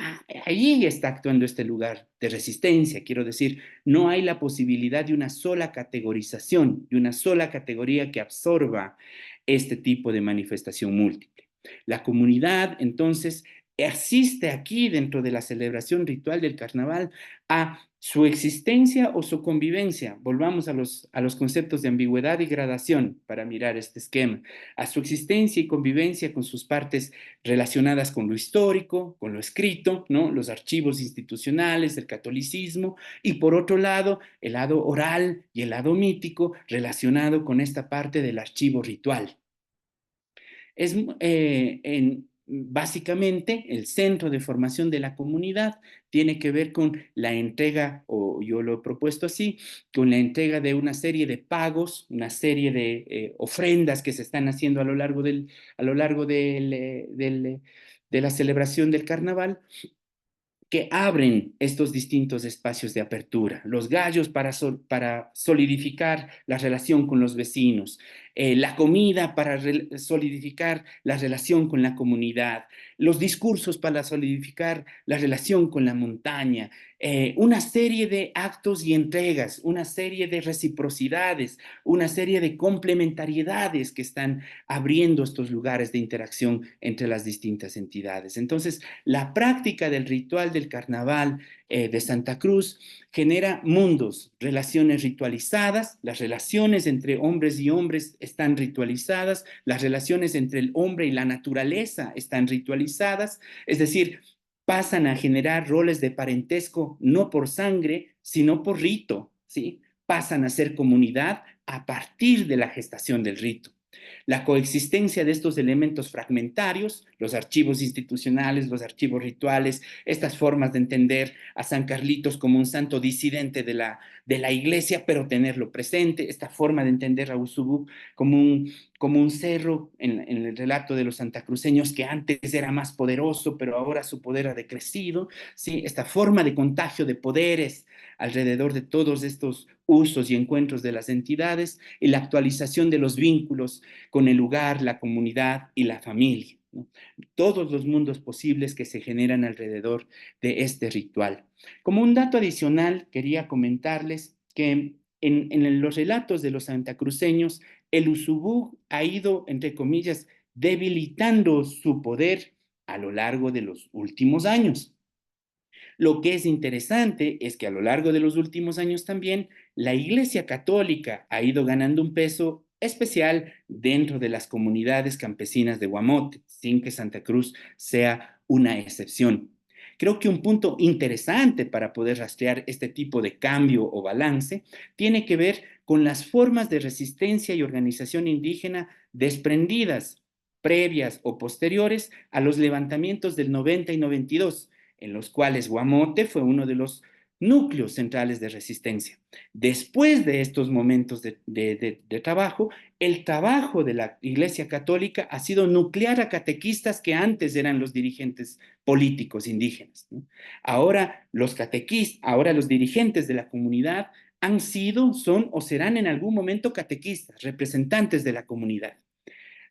ahí está actuando este lugar de resistencia, quiero decir, no hay la posibilidad de una sola categorización, de una sola categoría que absorba este tipo de manifestación múltiple. La comunidad, entonces, asiste aquí dentro de la celebración ritual del carnaval a Su existencia o su convivencia, volvamos a los conceptos de ambigüedad y gradación para mirar este esquema, a su existencia y convivencia con sus partes relacionadas con lo histórico, con lo escrito, ¿no? Los archivos institucionales, el catolicismo, y por otro lado, el lado oral y el lado mítico relacionado con esta parte del archivo ritual. Es básicamente el centro de formación de la comunidad tiene que ver con la entrega, o yo lo he propuesto así, con la entrega de una serie de pagos, una serie de ofrendas que se están haciendo a lo largo de la celebración del carnaval, que abren estos distintos espacios de apertura. Los gallos para solidificar la relación con los vecinos, la comida para solidificar la relación con la comunidad, los discursos para solidificar la relación con la montaña, una serie de actos y entregas, una serie de reciprocidades, una serie de complementariedades que están abriendo estos lugares de interacción entre las distintas entidades. Entonces, la práctica del ritual del carnaval de Santa Cruz genera mundos, relaciones ritualizadas, las relaciones entre hombres y hombres están ritualizadas, las relaciones entre el hombre y la naturaleza están ritualizadas, es decir, pasan a generar roles de parentesco no por sangre, sino por rito, ¿sí? Pasan a ser comunidad a partir de la gestación del rito. La coexistencia de estos elementos fragmentarios, los archivos institucionales, los archivos rituales, estas formas de entender a San Carlitos como un santo disidente de la iglesia, pero tenerlo presente, esta forma de entender a Usubú como un cerro en el relato de los santacruceños que antes era más poderoso, pero ahora su poder ha decrecido, ¿sí? Esta forma de contagio de poderes alrededor de todos estos usos y encuentros de las entidades y la actualización de los vínculos con el lugar, la comunidad y la familia, ¿no? Todos los mundos posibles que se generan alrededor de este ritual. Como un dato adicional, quería comentarles que en los relatos de los santacruceños, el Usubú ha ido, entre comillas, debilitando su poder a lo largo de los últimos años. Lo que es interesante es que a lo largo de los últimos años también la Iglesia Católica ha ido ganando un peso especial dentro de las comunidades campesinas de Guamote, sin que Santa Cruz sea una excepción. Creo que un punto interesante para poder rastrear este tipo de cambio o balance tiene que ver con las formas de resistencia y organización indígena desprendidas, previas o posteriores a los levantamientos del 90 y 92, en los cuales Guamote fue uno de los núcleos centrales de resistencia. Después de estos momentos de trabajo, el trabajo de la Iglesia Católica ha sido nuclear a catequistas que antes eran los dirigentes políticos indígenas, ¿no? Ahora los catequistas, ahora los dirigentes de la comunidad han sido, son o serán en algún momento catequistas, representantes de la comunidad.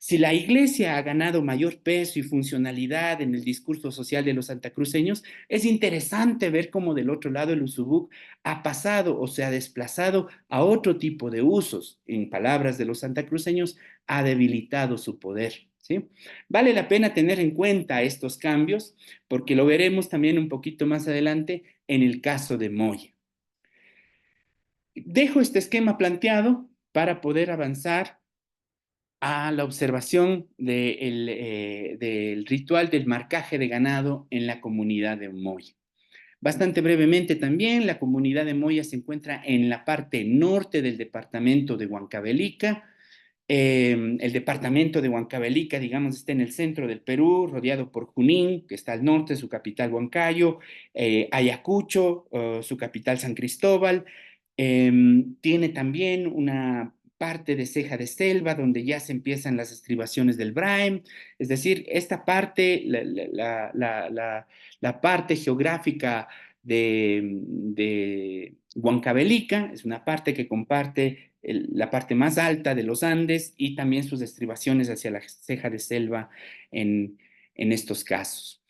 Si la iglesia ha ganado mayor peso y funcionalidad en el discurso social de los santacruceños, es interesante ver cómo del otro lado el Usubuk ha pasado o se ha desplazado a otro tipo de usos. En palabras de los santacruceños, ha debilitado su poder, ¿sí? Vale la pena tener en cuenta estos cambios porque lo veremos también un poquito más adelante en el caso de Moya. Dejo este esquema planteado para poder avanzar a la observación del ritual del marcaje de ganado en la comunidad de Moya. Bastante brevemente también, la comunidad de Moya se encuentra en la parte norte del departamento de Huancavelica. El departamento de Huancavelica, digamos, está en el centro del Perú, rodeado por Junín, que está al norte, su capital Huancayo, Ayacucho, su capital San Cristóbal. Tiene también una parte de ceja de selva donde ya se empiezan las estribaciones del Braem, es decir, esta parte, la parte geográfica de Huancavelica es una parte que comparte la parte más alta de los Andes y también sus estribaciones hacia la ceja de selva en estos casos.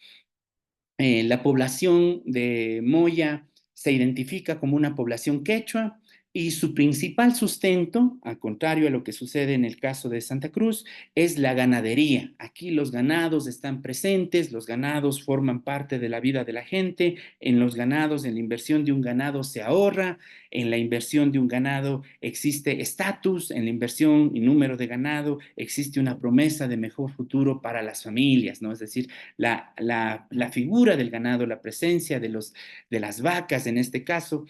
La población de Moya se identifica como una población quechua Y su principal sustento, al contrario a lo que sucede en el caso de Santa Cruz, es la ganadería. Aquí los ganados están presentes, los ganados forman parte de la vida de la gente. En los ganados, en la inversión de un ganado se ahorra, en la inversión de un ganado existe estatus, en la inversión y número de ganado existe una promesa de mejor futuro para las familias, ¿no? Es decir, la figura del ganado, la presencia de las vacas en este caso,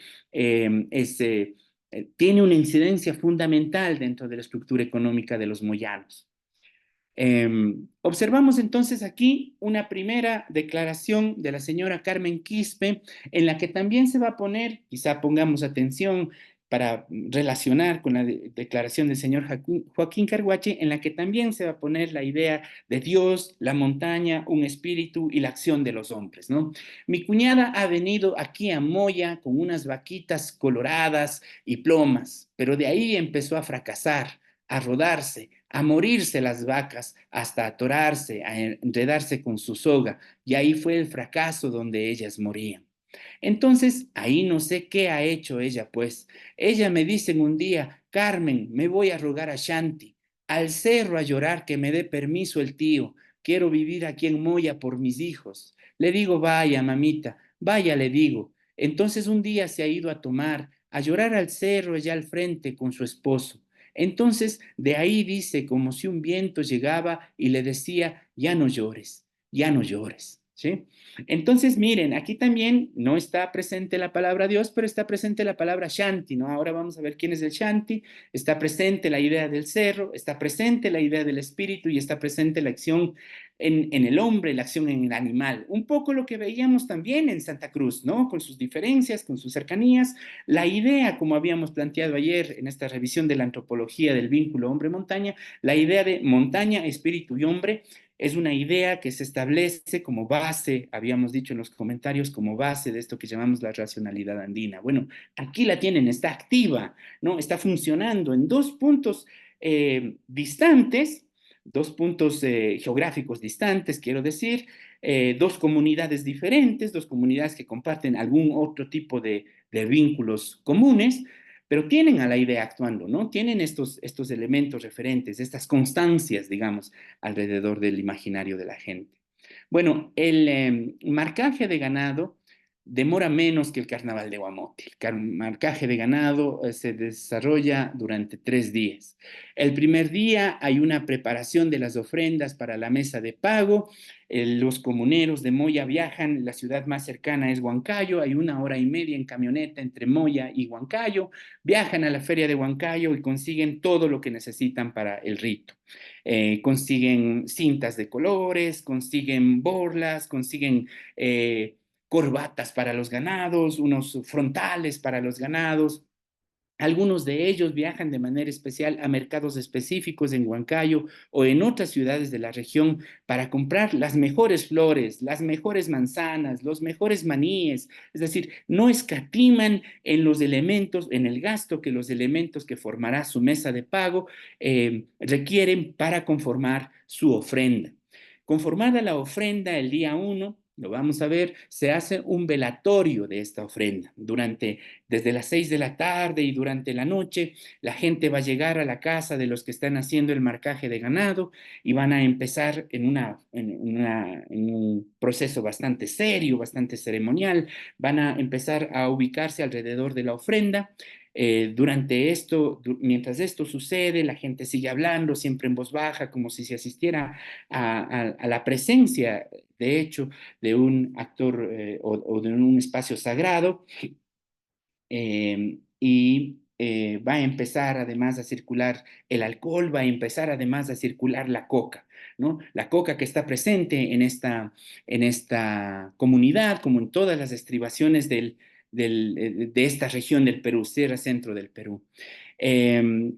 tiene una incidencia fundamental dentro de la estructura económica de los moyanos. Observamos entonces aquí una primera declaración de la señora Carmen Quispe, en la que también se va a poner, quizá pongamos atención para relacionar con la declaración del señor Joaquín Carguache, en la que también se va a poner la idea de Dios, la montaña, un espíritu y la acción de los hombres, ¿no? Mi cuñada ha venido aquí a Moya con unas vaquitas coloradas y plomas, pero de ahí empezó a fracasar, a rodarse, a morirse las vacas, hasta atorarse, a enredarse con su soga, y ahí fue el fracaso donde ellas morían. Entonces, ahí no sé qué ha hecho ella, pues. Ella me dice un día: Carmen, me voy a rogar a Shanti, al cerro a llorar que me dé permiso el tío. Quiero vivir aquí en Moya por mis hijos. Le digo: vaya, mamita, vaya, le digo. Entonces un día se ha ido a tomar, a llorar al cerro allá al frente con su esposo. Entonces, de ahí dice, como si un viento llegaba y le decía: ya no llores, ya no llores, ¿sí? Entonces, miren, aquí también no está presente la palabra Dios, pero está presente la palabra Shanti, ¿no? Ahora vamos a ver quién es el Shanti. Está presente la idea del cerro, está presente la idea del espíritu y está presente la acción en el hombre, la acción en el animal. Un poco lo que veíamos también en Santa Cruz, ¿no? Con sus diferencias, con sus cercanías. La idea, como habíamos planteado ayer en esta revisión de la antropología del vínculo hombre-montaña, la idea de montaña, espíritu y hombre es una idea que se establece como base, habíamos dicho en los comentarios, como base de esto que llamamos la racionalidad andina. Bueno, aquí la tienen, está activa, ¿no? Está funcionando en dos puntos distantes, dos puntos geográficos distantes, quiero decir, dos comunidades diferentes, dos comunidades que comparten algún otro tipo de vínculos comunes, pero tienen a la idea actuando, ¿no? Tienen estos elementos referentes, estas constancias, digamos, alrededor del imaginario de la gente. Bueno, el marcaje de ganado demora menos que el carnaval de Guamote. El marcaje de ganado se desarrolla durante 3 días. El primer día hay una preparación de las ofrendas para la mesa de pago. Los comuneros de Moya viajan, la ciudad más cercana es Huancayo, hay 1 hora y media en camioneta entre Moya y Huancayo. Viajan a la feria de Huancayo y consiguen todo lo que necesitan para el rito. Consiguen cintas de colores, consiguen borlas, consiguen corbatas para los ganados, unos frontales para los ganados. Algunos de ellos viajan de manera especial a mercados específicos en Huancayo o en otras ciudades de la región para comprar las mejores flores, las mejores manzanas, los mejores maníes. Es decir, no escatiman en los elementos, en el gasto que los elementos que formará su mesa de pago requieren para conformar su ofrenda. Conformada la ofrenda el día 1, lo vamos a ver, se hace un velatorio de esta ofrenda. Desde las 6 de la tarde y durante la noche, la gente va a llegar a la casa de los que están haciendo el marcaje de ganado y van a empezar en un proceso bastante serio, bastante ceremonial. Van a empezar a ubicarse alrededor de la ofrenda. Mientras esto sucede, la gente sigue hablando, siempre en voz baja, como si se asistiera a la presencia, de hecho, de un actor o de un espacio sagrado. Va a empezar además a circular el alcohol, va a empezar además a circular la coca, ¿no? La coca que está presente en esta comunidad, como en todas las estribaciones de esta región del Perú, Sierra Centro del Perú. Eh,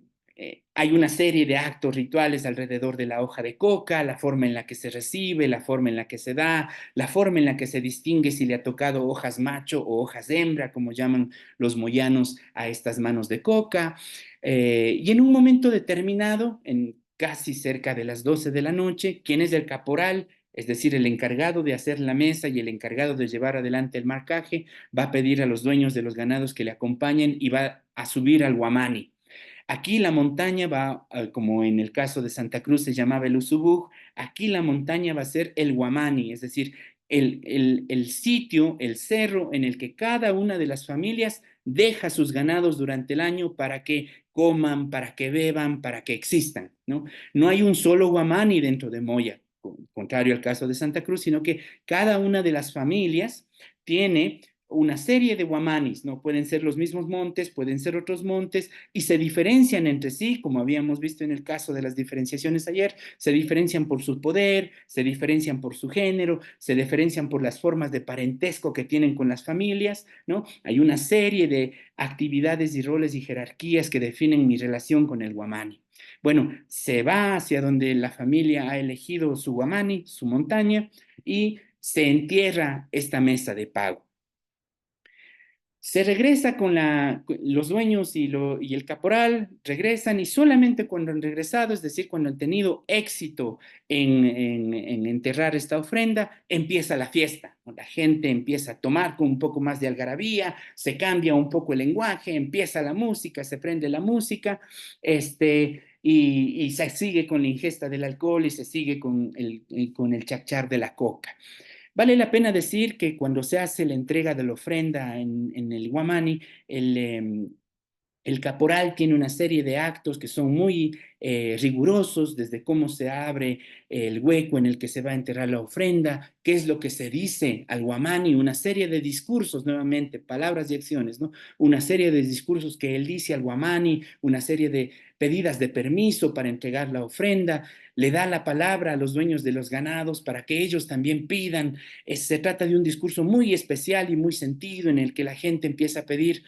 Hay una serie de actos rituales alrededor de la hoja de coca, la forma en la que se recibe, la forma en la que se da, la forma en la que se distingue si le ha tocado hojas macho o hojas hembra, como llaman los moyanos a estas manos de coca. Y en un momento determinado, casi cerca de las 12 de la noche, ¿quién es el caporal? Es decir, el encargado de hacer la mesa y el encargado de llevar adelante el marcaje va a pedir a los dueños de los ganados que le acompañen y va a subir al Huamani. Aquí la montaña va, como en el caso de Santa Cruz se llamaba el Usubug, aquí la montaña va a ser el Huamani, es decir, el sitio, el cerro en el que cada una de las familias deja sus ganados durante el año para que coman, para que beban, para que existan, ¿no? No hay un solo Huamani dentro de Moya, contrario al caso de Santa Cruz, sino que cada una de las familias tiene una serie de guamanis, ¿no? Pueden ser los mismos montes, pueden ser otros montes, y se diferencian entre sí, como habíamos visto en el caso de las diferenciaciones ayer, se diferencian por su poder, se diferencian por su género, se diferencian por las formas de parentesco que tienen con las familias, ¿no? Hay una serie de actividades y roles y jerarquías que definen mi relación con el guamani. Bueno, se va hacia donde la familia ha elegido su guamani, su montaña, y se entierra esta mesa de pago. Se regresa con los dueños y el caporal, regresan y solamente cuando han regresado, es decir, cuando han tenido éxito en enterrar esta ofrenda, empieza la fiesta. La gente empieza a tomar con un poco más de algarabía, se cambia un poco el lenguaje, empieza la música, se prende la música, y se sigue con la ingesta del alcohol y se sigue con el chachar de la coca. Vale la pena decir que cuando se hace la entrega de la ofrenda en el Huamani, el caporal tiene una serie de actos que son muy rigurosos, desde cómo se abre el hueco en el que se va a enterrar la ofrenda, qué es lo que se dice al Huamani, una serie de discursos, nuevamente, palabras y acciones, ¿no? Una serie de discursos que él dice al Huamani, una serie de pedidas de permiso para entregar la ofrenda, le da la palabra a los dueños de los ganados para que ellos también pidan. Se trata de un discurso muy especial y muy sentido en el que la gente empieza a pedir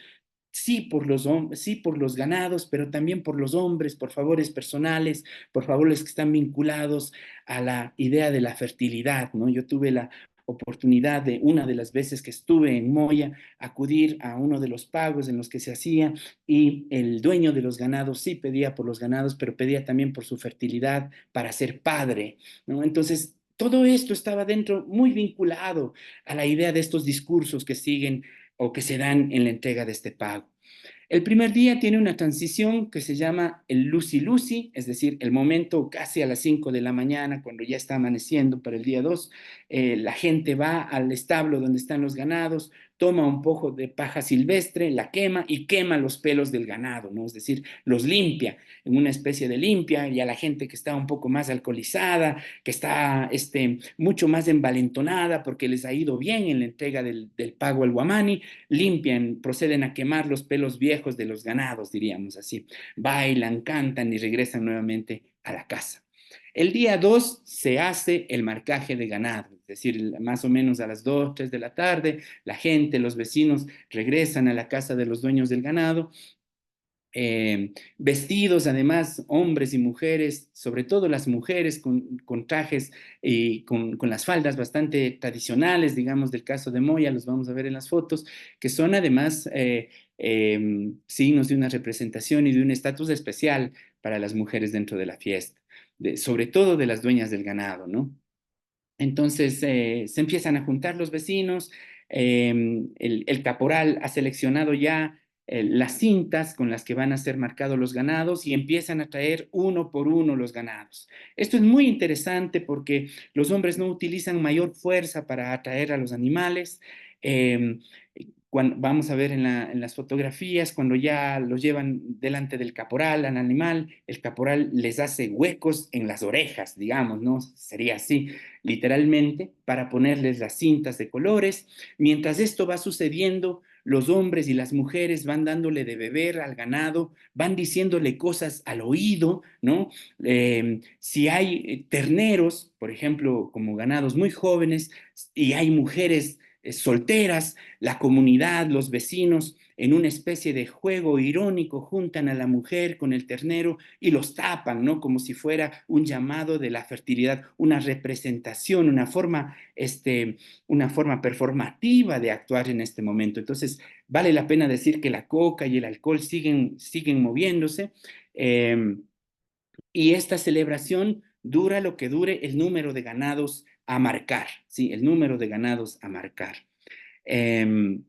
sí por los ganados, pero también por los hombres, por favores personales, por favores que están vinculados a la idea de la fertilidad, ¿no? Yo tuve la oportunidad de una de las veces que estuve en Moya, acudir a uno de los pagos en los que se hacía y el dueño de los ganados sí pedía por los ganados, pero pedía también por su fertilidad para ser padre, ¿no? Entonces, todo esto estaba dentro, muy vinculado a la idea de estos discursos que siguen o que se dan en la entrega de este pago. El primer día tiene una transición que se llama el Lucy Lucy, es decir, el momento casi a las 5 de la mañana, cuando ya está amaneciendo para el día 2, la gente va al establo donde están los ganados, toma un poco de paja silvestre, la quema y quema los pelos del ganado, ¿no? Es decir, los limpia en una especie de limpia, y a la gente que está un poco más alcoholizada, que está mucho más envalentonada porque les ha ido bien en la entrega del pago al guamani, limpian, proceden a quemar los pelos viejos de los ganados, diríamos así. Bailan, cantan y regresan nuevamente a la casa. El día 2 se hace el marcaje de ganado, es decir, más o menos a las 2, 3 de la tarde, la gente, los vecinos regresan a la casa de los dueños del ganado, vestidos además, hombres y mujeres, sobre todo las mujeres con trajes y con las faldas bastante tradicionales, digamos, del caso de Moya, los vamos a ver en las fotos, que son además signos de una representación y de un estatus especial para las mujeres dentro de la fiesta, sobre todo de las dueñas del ganado, ¿no? Entonces se empiezan a juntar los vecinos, el caporal ha seleccionado ya las cintas con las que van a ser marcados los ganados y empiezan a traer uno por uno los ganados. Esto es muy interesante porque los hombres no utilizan mayor fuerza para atraer a los animales. Eh, Vamos a ver en las fotografías, cuando ya los llevan delante del caporal, al animal, el caporal les hace huecos en las orejas, digamos, ¿no? Sería así literalmente, para ponerles las cintas de colores. Mientras esto va sucediendo, los hombres y las mujeres van dándole de beber al ganado, van diciéndole cosas al oído, ¿no? Si hay terneros, por ejemplo, como ganados muy jóvenes, y hay mujeres solteras, la comunidad, los vecinos, en una especie de juego irónico, juntan a la mujer con el ternero y los tapan, ¿no? Como si fuera un llamado de la fertilidad, una representación, una forma performativa de actuar en este momento. Entonces, vale la pena decir que la coca y el alcohol siguen moviéndose. Y esta celebración dura lo que dure el número de ganados a marcar, ¿sí? El número de ganados a marcar. Em,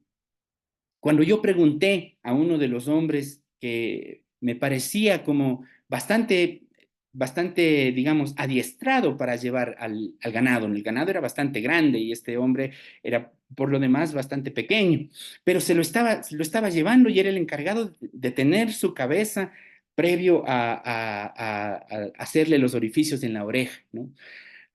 Cuando yo pregunté a uno de los hombres que me parecía como bastante, digamos, adiestrado para llevar al ganado. El ganado era bastante grande y este hombre era, por lo demás, bastante pequeño, pero se lo estaba llevando y era el encargado de tener su cabeza previo a hacerle los orificios en la oreja, ¿no?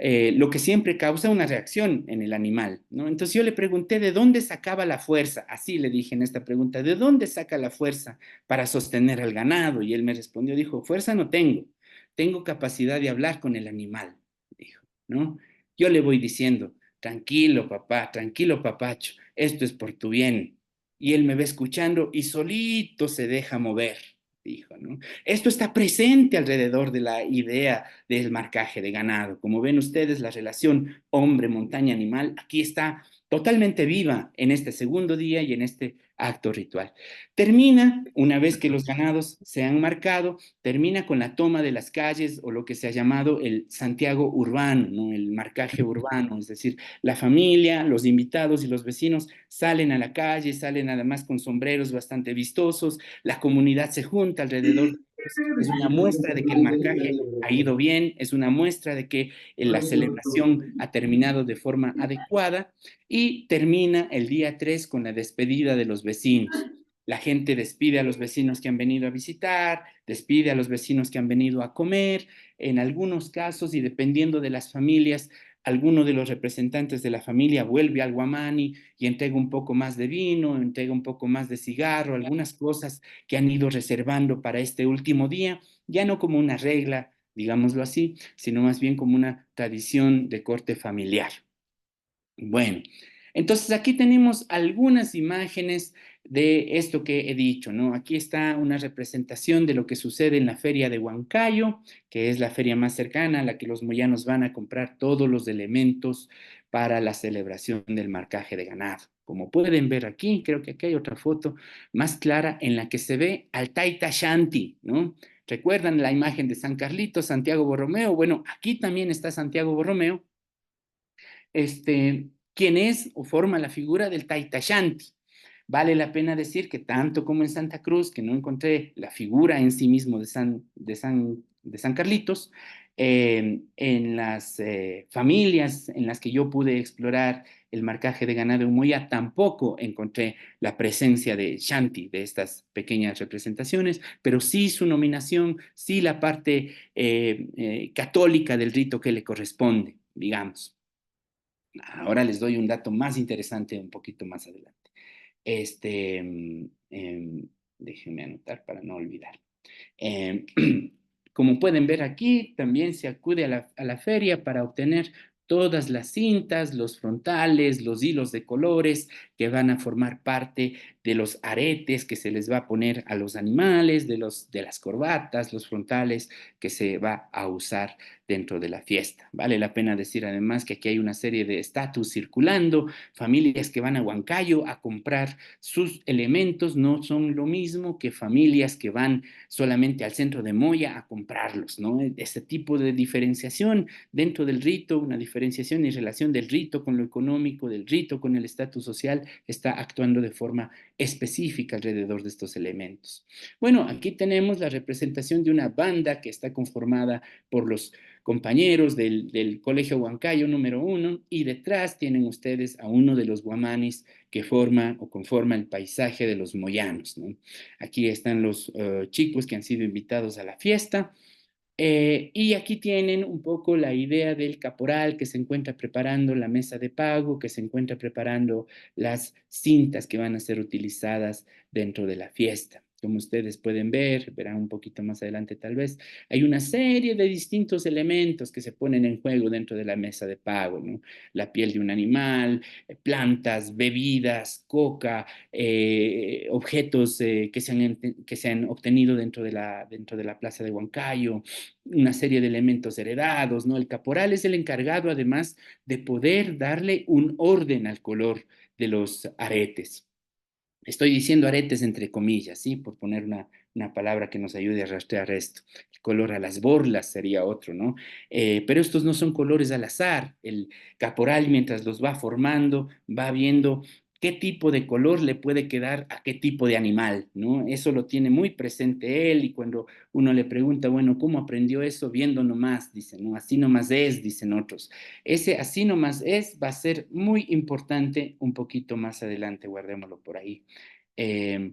Lo que siempre causa una reacción en el animal, ¿no? Entonces yo le pregunté de dónde sacaba la fuerza, así le dije en esta pregunta, ¿de dónde saca la fuerza para sostener al ganado? Y él me respondió, dijo, fuerza no tengo, tengo capacidad de hablar con el animal, dijo, ¿no? Yo le voy diciendo, tranquilo papá, tranquilo papacho, esto es por tu bien. Y él me va escuchando y solito se deja mover, dijo, ¿no? Esto está presente alrededor de la idea del marcaje de ganado. Como ven ustedes, la relación hombre-montaña-animal aquí está totalmente viva en este segundo día y en este acto ritual. Termina, una vez que los ganados se han marcado, termina con la toma de las calles o lo que se ha llamado el Santiago urbano, ¿no? El marcaje urbano, es decir, la familia, los invitados y los vecinos salen a la calle, salen además con sombreros bastante vistosos, la comunidad se junta alrededor de ellos, es una muestra de que el marcaje ha ido bien, es una muestra de que la celebración ha terminado de forma adecuada y termina el día 3 con la despedida de los vecinos. La gente despide a los vecinos que han venido a visitar, despide a los vecinos que han venido a comer. En algunos casos, y dependiendo de las familias, alguno de los representantes de la familia vuelve al guamani y entrega un poco más de vino, entrega un poco más de cigarro, algunas cosas que han ido reservando para este último día, ya no como una regla, digámoslo así, sino más bien como una tradición de corte familiar. Bueno, entonces aquí tenemos algunas imágenes de esto que he dicho, ¿no? Aquí está una representación de lo que sucede en la feria de Huancayo, que es la feria más cercana a la que los moyanos van a comprar todos los elementos para la celebración del marcaje de ganado. Como pueden ver aquí, creo que aquí hay otra foto más clara en la que se ve al Taita Shanti, ¿no? ¿Recuerdan la imagen de San Carlitos, Santiago Borromeo? Bueno, aquí también está Santiago Borromeo, quien es o forma la figura del Taitashanti. Vale la pena decir que tanto como en Santa Cruz, que no encontré la figura en sí mismo de San Carlitos, en las familias en las que yo pude explorar el marcaje de ganado en Moya, tampoco encontré la presencia de Shanti, de estas pequeñas representaciones, pero sí su nominación, sí la parte católica del rito que le corresponde, digamos. Ahora les doy un dato más interesante un poquito más adelante. Este, déjenme anotar para no olvidar. Eh, Como pueden ver aquí, también se acude a la feria para obtener todas las cintas, los frontales, los hilos de colores que van a formar parte de los aretes que se les va a poner a los animales, de las corbatas, los frontales que se va a usar dentro de la fiesta. Vale la pena decir además que aquí hay una serie de estatus circulando, familias que van a Huancayo a comprar sus elementos no son lo mismo que familias que van solamente al centro de Moya a comprarlos, ¿no? Este tipo de diferenciación dentro del rito, una diferenciación y relación del rito con lo económico, del rito con el estatus social, está actuando de forma específica alrededor de estos elementos. Bueno, aquí tenemos la representación de una banda que está conformada por los compañeros del Colegio Huancayo número 1 y detrás tienen ustedes a uno de los guamanis que forma o conforma el paisaje de los moyanos, ¿no? Aquí están los chicos que han sido invitados a la fiesta. Y aquí tienen un poco la idea del caporal que se encuentra preparando la mesa de pago, que se encuentra preparando las cintas que van a ser utilizadas dentro de la fiesta. Como ustedes pueden ver, verán un poquito más adelante tal vez, hay una serie de distintos elementos que se ponen en juego dentro de la mesa de pago, ¿no? La piel de un animal, plantas, bebidas, coca, objetos que se han obtenido dentro de la plaza de Huancayo, una serie de elementos heredados, ¿no? El caporal es el encargado, además, de poder darle un orden al color de los aretes. Estoy diciendo aretes entre comillas, ¿sí? Por poner una palabra que nos ayude a rastrear esto. El color a las borlas sería otro, ¿no? Pero estos no son colores al azar. El caporal, mientras los va formando, va viendo qué tipo de color le puede quedar a qué tipo de animal, ¿no? Eso lo tiene muy presente él y cuando uno le pregunta, bueno, ¿cómo aprendió eso? Viendo nomás, dicen, ¿no? Así nomás es, dicen otros. Ese así nomás es va a ser muy importante un poquito más adelante, guardémoslo por ahí. Eh,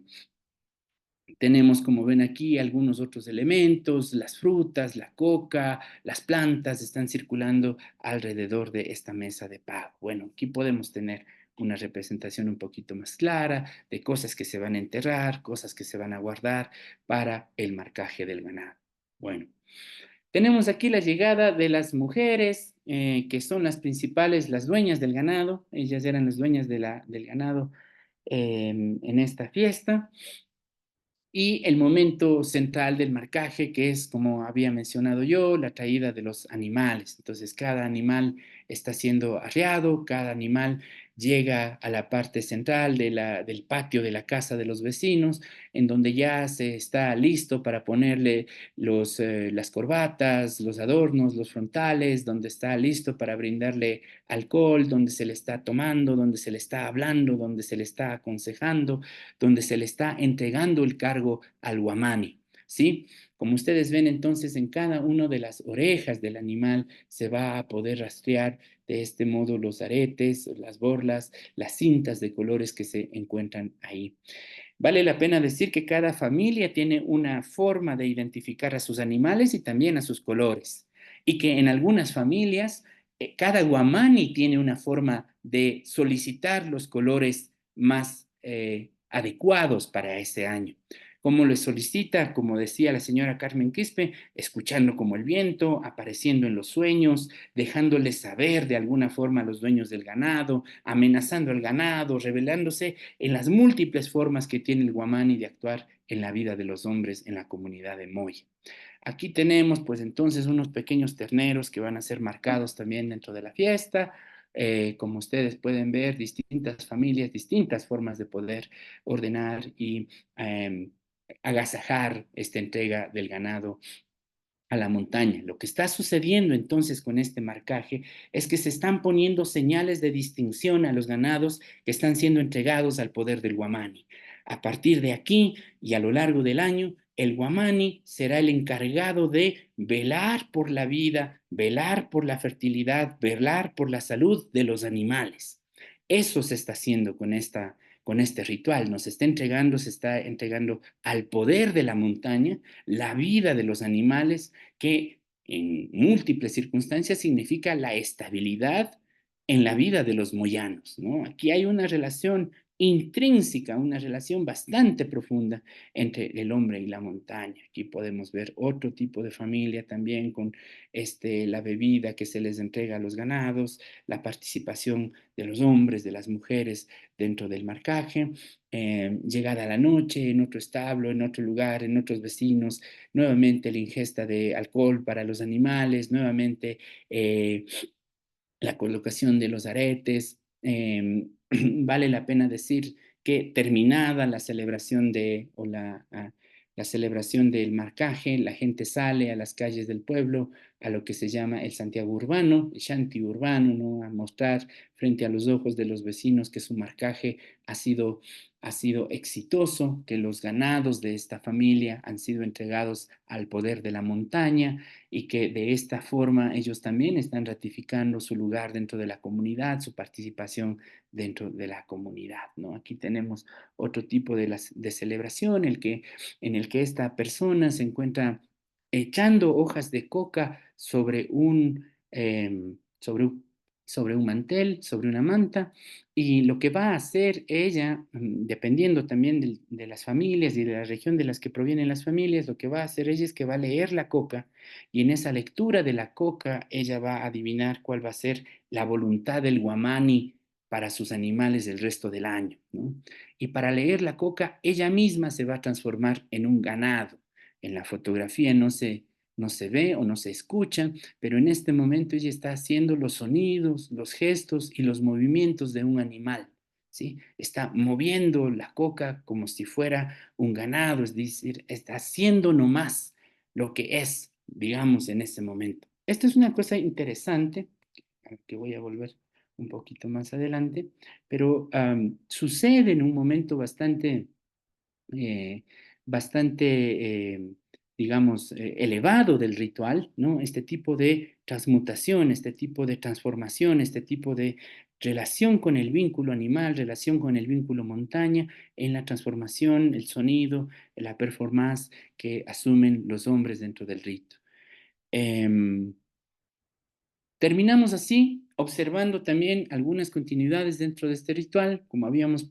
Tenemos, como ven aquí, algunos otros elementos, las frutas, la coca, las plantas están circulando alrededor de esta mesa de pago. Bueno, aquí podemos tener una representación un poquito más clara de cosas que se van a enterrar, cosas que se van a guardar para el marcaje del ganado. Bueno, tenemos aquí la llegada de las mujeres, que son las principales, las dueñas del ganado. Ellas eran las dueñas del ganado en esta fiesta y el momento central del marcaje, que es, como había mencionado yo, la traída de los animales. Entonces, cada animal está siendo arreado, cada animal llega a la parte central del patio de la casa de los vecinos, en donde ya se está listo para ponerle las corbatas, los adornos, los frontales, donde está listo para brindarle alcohol, donde se le está tomando, donde se le está hablando, donde se le está aconsejando, donde se le está entregando el cargo al guamani, ¿sí? Como ustedes ven, entonces, en cada una de las orejas del animal se va a poder rastrear de este modo los aretes, las borlas, las cintas de colores que se encuentran ahí. Vale la pena decir que cada familia tiene una forma de identificar a sus animales y también a sus colores, y que en algunas familias cada guamani tiene una forma de solicitar los colores más adecuados para ese año. ¿Cómo lo solicita? Como decía la señora Carmen Quispe, escuchando como el viento, apareciendo en los sueños, dejándoles saber de alguna forma a los dueños del ganado, amenazando al ganado, revelándose en las múltiples formas que tiene el guamani de actuar en la vida de los hombres en la comunidad de Moy. Aquí tenemos pues entonces unos pequeños terneros que van a ser marcados también dentro de la fiesta. Como ustedes pueden ver, distintas familias, distintas formas de poder ordenar y agasajar esta entrega del ganado a la montaña. Lo que está sucediendo entonces con este marcaje es que se están poniendo señales de distinción a los ganados que están siendo entregados al poder del guamani. A partir de aquí y a lo largo del año, el guamani será el encargado de velar por la vida, velar por la fertilidad, velar por la salud de los animales. Eso se está haciendo con este ritual. Se está entregando al poder de la montaña la vida de los animales, que en múltiples circunstancias significa la estabilidad en la vida de los moyanos, ¿no? Aquí hay una relación intrínseca, una relación bastante profunda entre el hombre y la montaña. Aquí podemos ver otro tipo de familia también con la bebida que se les entrega a los ganados, la participación de los hombres, de las mujeres dentro del marcaje, llegada la noche en otro establo, en otro lugar, en otros vecinos, nuevamente la ingesta de alcohol para los animales, nuevamente la colocación de los aretes. Vale la pena decir que terminada la celebración la celebración del marcaje, la gente sale a las calles del pueblo, a lo que se llama el Santiago urbano, el Shanti urbano, ¿no? A mostrar frente a los ojos de los vecinos que su marcaje ha sido, ha sido exitoso, que los ganados de esta familia han sido entregados al poder de la montaña, y que de esta forma ellos también están ratificando su lugar dentro de la comunidad, su participación dentro de la comunidad, ¿no? Aquí tenemos otro tipo de celebración en el que esta persona se encuentra echando hojas de coca sobre un mantel, sobre una manta, y lo que va a hacer ella, dependiendo también de las familias y de la región de las que provienen las familias, lo que va a hacer ella es que va a leer la coca y en esa lectura de la coca ella va a adivinar cuál va a ser la voluntad del guamani para sus animales el resto del año, ¿no? Y para leer la coca ella misma se va a transformar en un ganado. En la fotografía no se ve o no se escucha, pero en este momento ella está haciendo los sonidos, los gestos y los movimientos de un animal, ¿sí? Está moviendo la coca como si fuera un ganado, es decir, está haciendo nomás lo que es, digamos, en ese momento. Esto es una cosa interesante, que voy a volver un poquito más adelante, pero sucede en un momento eh, bastante, digamos, elevado del ritual, ¿no? Este tipo de transmutación, este tipo de transformación, este tipo de relación con el vínculo animal, relación con el vínculo montaña, en la transformación, el sonido, la performance que asumen los hombres dentro del rito. Em, Terminamos así, observando también algunas continuidades dentro de este ritual, como habíamos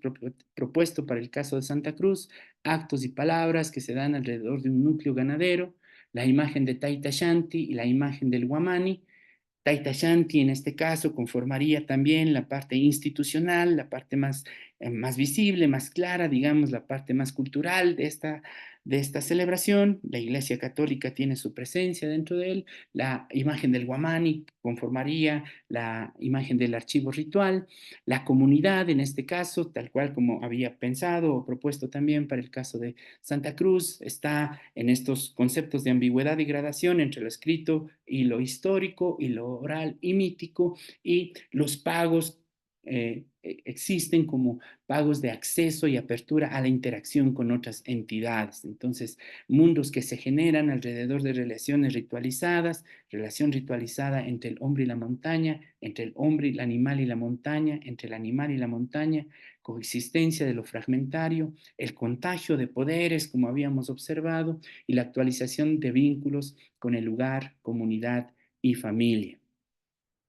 propuesto para el caso de Santa Cruz, actos y palabras que se dan alrededor de un núcleo ganadero, la imagen de Taita Shanti y la imagen del Guamani. Taita Shanti en este caso conformaría también la parte institucional, la parte más visible, más clara, digamos, la parte más cultural de esta celebración. La Iglesia Católica tiene su presencia dentro de él. La imagen del Guamani conformaría la imagen del archivo ritual. La comunidad, en este caso, tal cual como había pensado o propuesto también para el caso de Santa Cruz, está en estos conceptos de ambigüedad y gradación entre lo escrito y lo histórico y lo oral y mítico, y los pagos existen como pagos de acceso y apertura a la interacción con otras entidades. Entonces, mundos que se generan alrededor de relaciones ritualizadas, relación ritualizada entre el hombre y la montaña, entre el hombre, el animal y la montaña, entre el animal y la montaña, coexistencia de lo fragmentario, el contagio de poderes, como habíamos observado, y la actualización de vínculos con el lugar, comunidad y familia.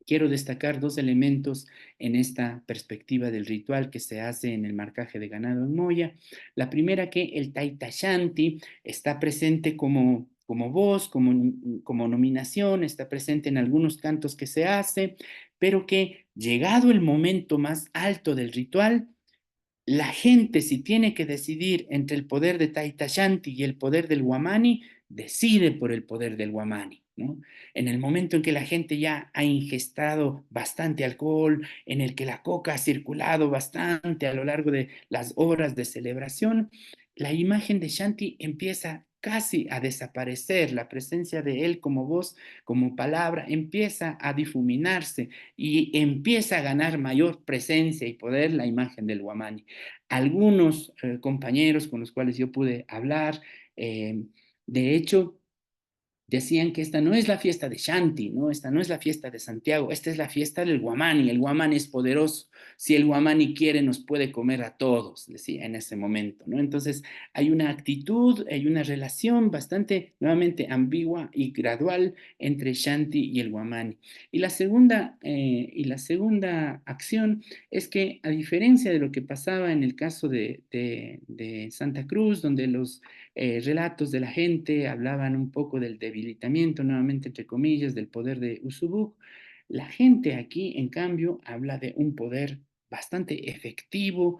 Quiero destacar dos elementos en esta perspectiva del ritual que se hace en el marcaje de ganado en Moya. La primera, que el Taita Shanti está presente como voz, como nominación, está presente en algunos cantos que se hace, pero que llegado el momento más alto del ritual, la gente, si tiene que decidir entre el poder de Taita Shanti y el poder del Guamani, decide por el poder del Guamani, ¿no? En el momento en que la gente ya ha ingestado bastante alcohol, en el que la coca ha circulado bastante a lo largo de las horas de celebración, la imagen de Shanti empieza casi a desaparecer, la presencia de él como voz, como palabra, empieza a difuminarse y empieza a ganar mayor presencia y poder la imagen del Guamani. Algunos compañeros con los cuales yo pude hablar, eh, de hecho, decían que esta no es la fiesta de Shanti, ¿no? Esta no es la fiesta de Santiago, esta es la fiesta del Guamani. El Guamani es poderoso. Si el Guamani quiere, nos puede comer a todos, decía en ese momento, ¿no? Entonces, hay una actitud, hay una relación bastante, nuevamente, ambigua y gradual entre Shanti y el Guamani. Y la segunda acción es que, a diferencia de lo que pasaba en el caso de Santa Cruz, donde los relatos de la gente hablaban un poco del debilitamiento, nuevamente entre comillas, del poder de Usubuk. La gente aquí, en cambio, habla de un poder bastante efectivo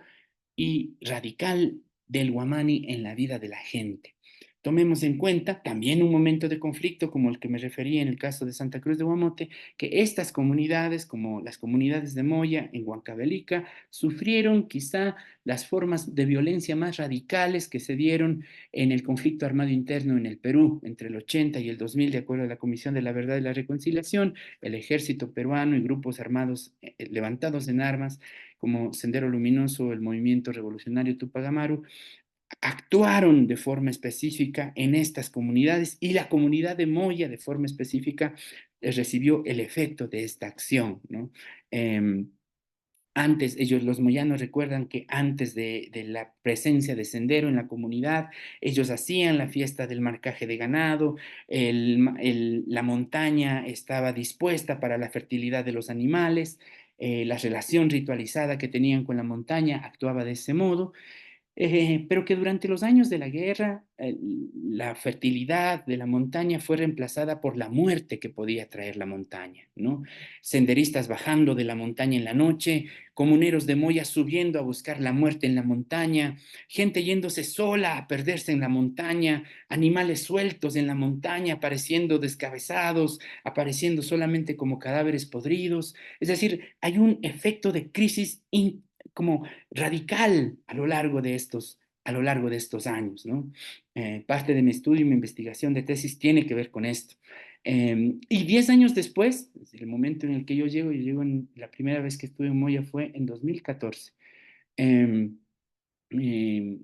y radical del Guamani en la vida de la gente. Tomemos en cuenta también un momento de conflicto como el que me refería en el caso de Santa Cruz de Guamote, que estas comunidades, como las comunidades de Moya en Huancavelica, sufrieron quizá las formas de violencia más radicales que se dieron en el conflicto armado interno en el Perú entre el 80 y el 2000, de acuerdo a la Comisión de la Verdad y la Reconciliación. El ejército peruano y grupos armados levantados en armas como Sendero Luminoso, el movimiento revolucionario Tupac Amaru, actuaron de forma específica en estas comunidades, y la comunidad de Moya de forma específica recibió el efecto de esta acción, ¿no? Antes, ellos, los moyanos, recuerdan que antes de la presencia de Sendero en la comunidad, ellos hacían la fiesta del marcaje de ganado, la montaña estaba dispuesta para la fertilidad de los animales, la relación ritualizada que tenían con la montaña actuaba de ese modo, pero que durante los años de la guerra, la fertilidad de la montaña fue reemplazada por la muerte que podía traer la montaña, ¿no? Senderistas bajando de la montaña en la noche, comuneros de Moya subiendo a buscar la muerte en la montaña, gente yéndose sola a perderse en la montaña, animales sueltos en la montaña, apareciendo descabezados, apareciendo solamente como cadáveres podridos. Es decir, hay un efecto de crisis como radical a lo largo de estos años, ¿no? Parte de mi estudio y mi investigación de tesis tiene que ver con esto. Y 10 años después, desde el momento en el que yo llego la primera vez que estuve en Moya fue en 2014. Eh, eh,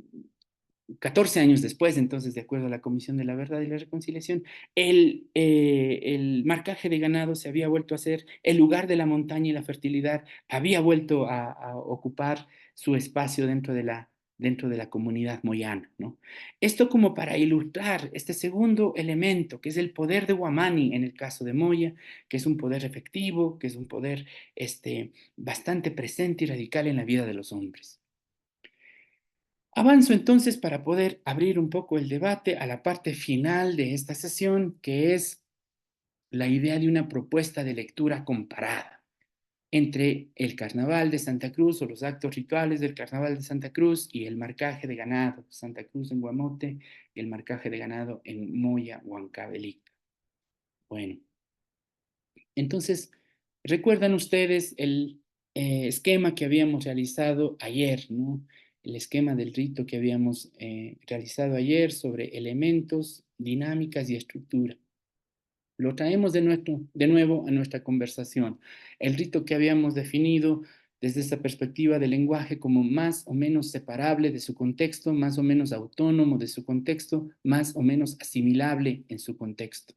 14 años después, entonces, de acuerdo a la Comisión de la Verdad y la Reconciliación, el marcaje de ganado se había vuelto a hacer, el lugar de la montaña y la fertilidad había vuelto a ocupar su espacio dentro de la comunidad moyana, ¿no? Esto como para ilustrar este segundo elemento, que es el poder de Huamani en el caso de Moya, que es un poder efectivo, que es un poder bastante presente y radical en la vida de los hombres. Avanzo entonces para poder abrir un poco el debate a la parte final de esta sesión, que es la idea de una propuesta de lectura comparada entre el Carnaval de Santa Cruz o los actos rituales del Carnaval de Santa Cruz y el marcaje de ganado, Santa Cruz en Guamote y el marcaje de ganado en Moya, Huancavelica. Bueno, entonces, ¿recuerdan ustedes el esquema que habíamos realizado ayer, ¿no? El esquema del rito que habíamos realizado ayer sobre elementos, dinámicas y estructura. Lo traemos de nuevo a nuestra conversación. El rito que habíamos definido desde esa perspectiva del lenguaje como más o menos separable de su contexto, más o menos autónomo de su contexto, más o menos asimilable en su contexto.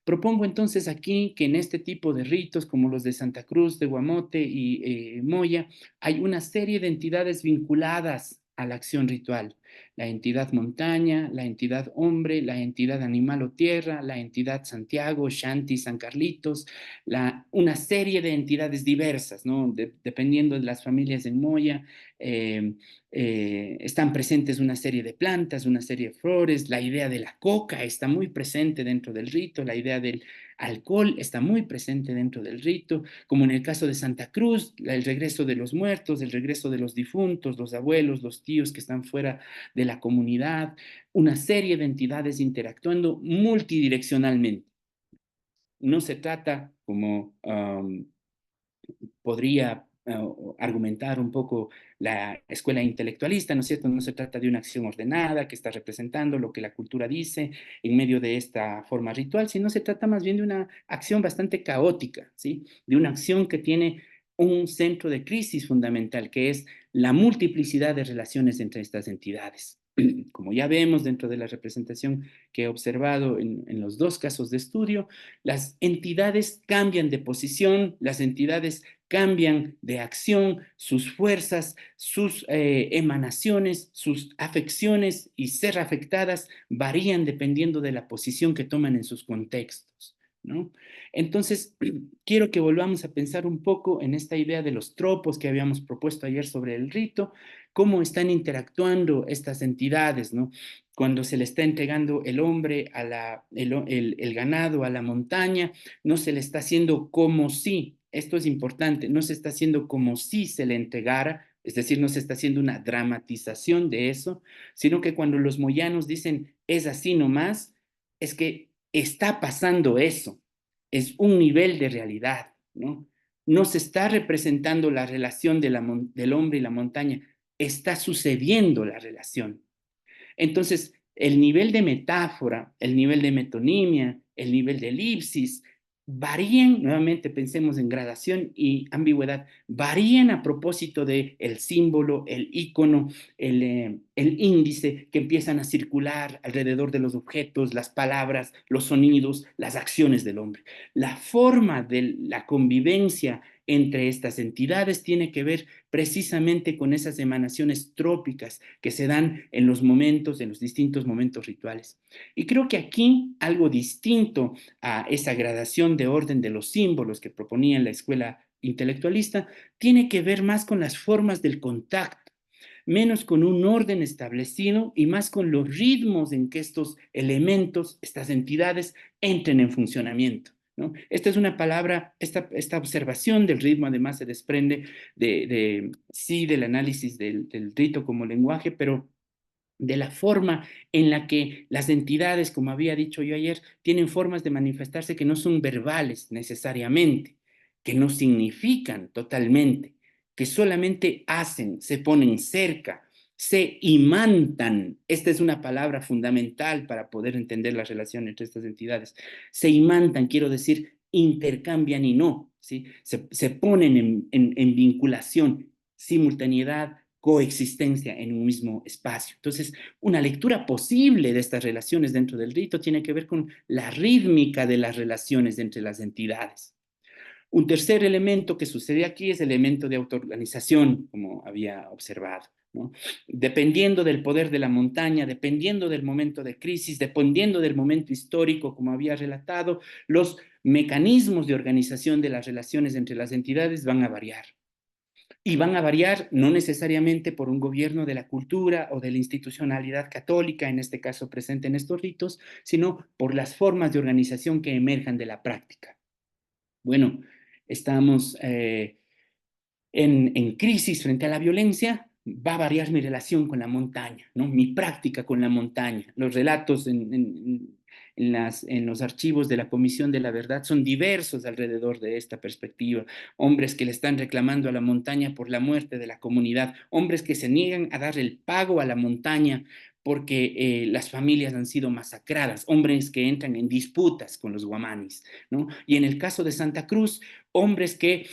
Propongo entonces aquí que en este tipo de ritos, como los de Santa Cruz, de Guamote y Moya, hay una serie de entidades vinculadas a la acción ritual. La entidad montaña, la entidad hombre, la entidad animal o tierra, la entidad Santiago, Shanti, San Carlitos, una serie de entidades diversas, ¿no? Dependiendo de las familias en Moya, eh, están presentes una serie de plantas, una serie de flores, la idea de la coca está muy presente dentro del rito, la idea del alcohol está muy presente dentro del rito, como en el caso de Santa Cruz, el regreso de los muertos, el regreso de los difuntos, los abuelos, los tíos que están fuera de la comunidad, una serie de entidades interactuando multidireccionalmente. No se trata como podría argumentar un poco la escuela intelectualista, ¿no es cierto? No se trata de una acción ordenada que está representando lo que la cultura dice en medio de esta forma ritual, sino se trata más bien de una acción bastante caótica, ¿sí? De una acción que tiene un centro de crisis fundamental, que es la multiplicidad de relaciones entre estas entidades. Como ya vemos dentro de la representación que he observado en los dos casos de estudio, las entidades cambian de posición, las entidades cambian de acción, sus fuerzas, sus emanaciones, sus afecciones y ser afectadas varían dependiendo de la posición que toman en sus contextos, ¿no? Entonces, quiero que volvamos a pensar un poco en esta idea de los tropos que habíamos propuesto ayer sobre el rito, cómo están interactuando estas entidades, ¿no? Cuando se le está entregando el hombre el ganado a la montaña, no se le está haciendo como si, esto es importante, no se está haciendo como si se le entregara, es decir, no se está haciendo una dramatización de eso, sino que cuando los moyanos dicen es así nomás, es que está pasando eso, es un nivel de realidad, ¿no? No se está representando la relación del hombre y la montaña, está sucediendo la relación. Entonces, el nivel de metáfora, el nivel de metonimia, el nivel de elipsis, varían, nuevamente pensemos en gradación y ambigüedad, varían a propósito de el símbolo, el icono, el índice que empiezan a circular alrededor de los objetos, las palabras, los sonidos, las acciones del hombre. La forma de la convivencia entre estas entidades tiene que ver precisamente con esas emanaciones trópicas que se dan en los distintos momentos rituales. Y creo que aquí algo distinto a esa gradación de orden de los símbolos que proponía la escuela intelectualista tiene que ver más con las formas del contacto, menos con un orden establecido y más con los ritmos en que estos elementos, estas entidades, entren en funcionamiento, ¿no? Esta es una palabra, esta observación del ritmo además se desprende sí, del análisis del rito como lenguaje, pero de la forma en la que las entidades, como había dicho yo ayer, tienen formas de manifestarse que no son verbales necesariamente, que no significan totalmente, que solamente hacen, se ponen cerca, se imantan. Esta es una palabra fundamental para poder entender la relación entre estas entidades. Se imantan, quiero decir, intercambian y no, ¿sí? Se ponen en vinculación, simultaneidad, coexistencia en un mismo espacio. Entonces, una lectura posible de estas relaciones dentro del rito tiene que ver con la rítmica de las relaciones entre las entidades. Un tercer elemento que sucede aquí es el elemento de autoorganización, como había observado, ¿no? Dependiendo del poder de la montaña, dependiendo del momento de crisis, dependiendo del momento histórico, como había relatado, los mecanismos de organización de las relaciones entre las entidades van a variar. Y van a variar no necesariamente por un gobierno de la cultura o de la institucionalidad católica, en este caso presente en estos ritos, sino por las formas de organización que emerjan de la práctica. Bueno, estamos en crisis frente a la violencia, va a variar mi relación con la montaña, ¿no? Mi práctica con la montaña. Los relatos en los archivos de la Comisión de la Verdad son diversos alrededor de esta perspectiva. Hombres que le están reclamando a la montaña por la muerte de la comunidad, hombres que se niegan a dar el pago a la montaña porque las familias han sido masacradas, hombres que entran en disputas con los guamanis, ¿no? Y en el caso de Santa Cruz, hombres que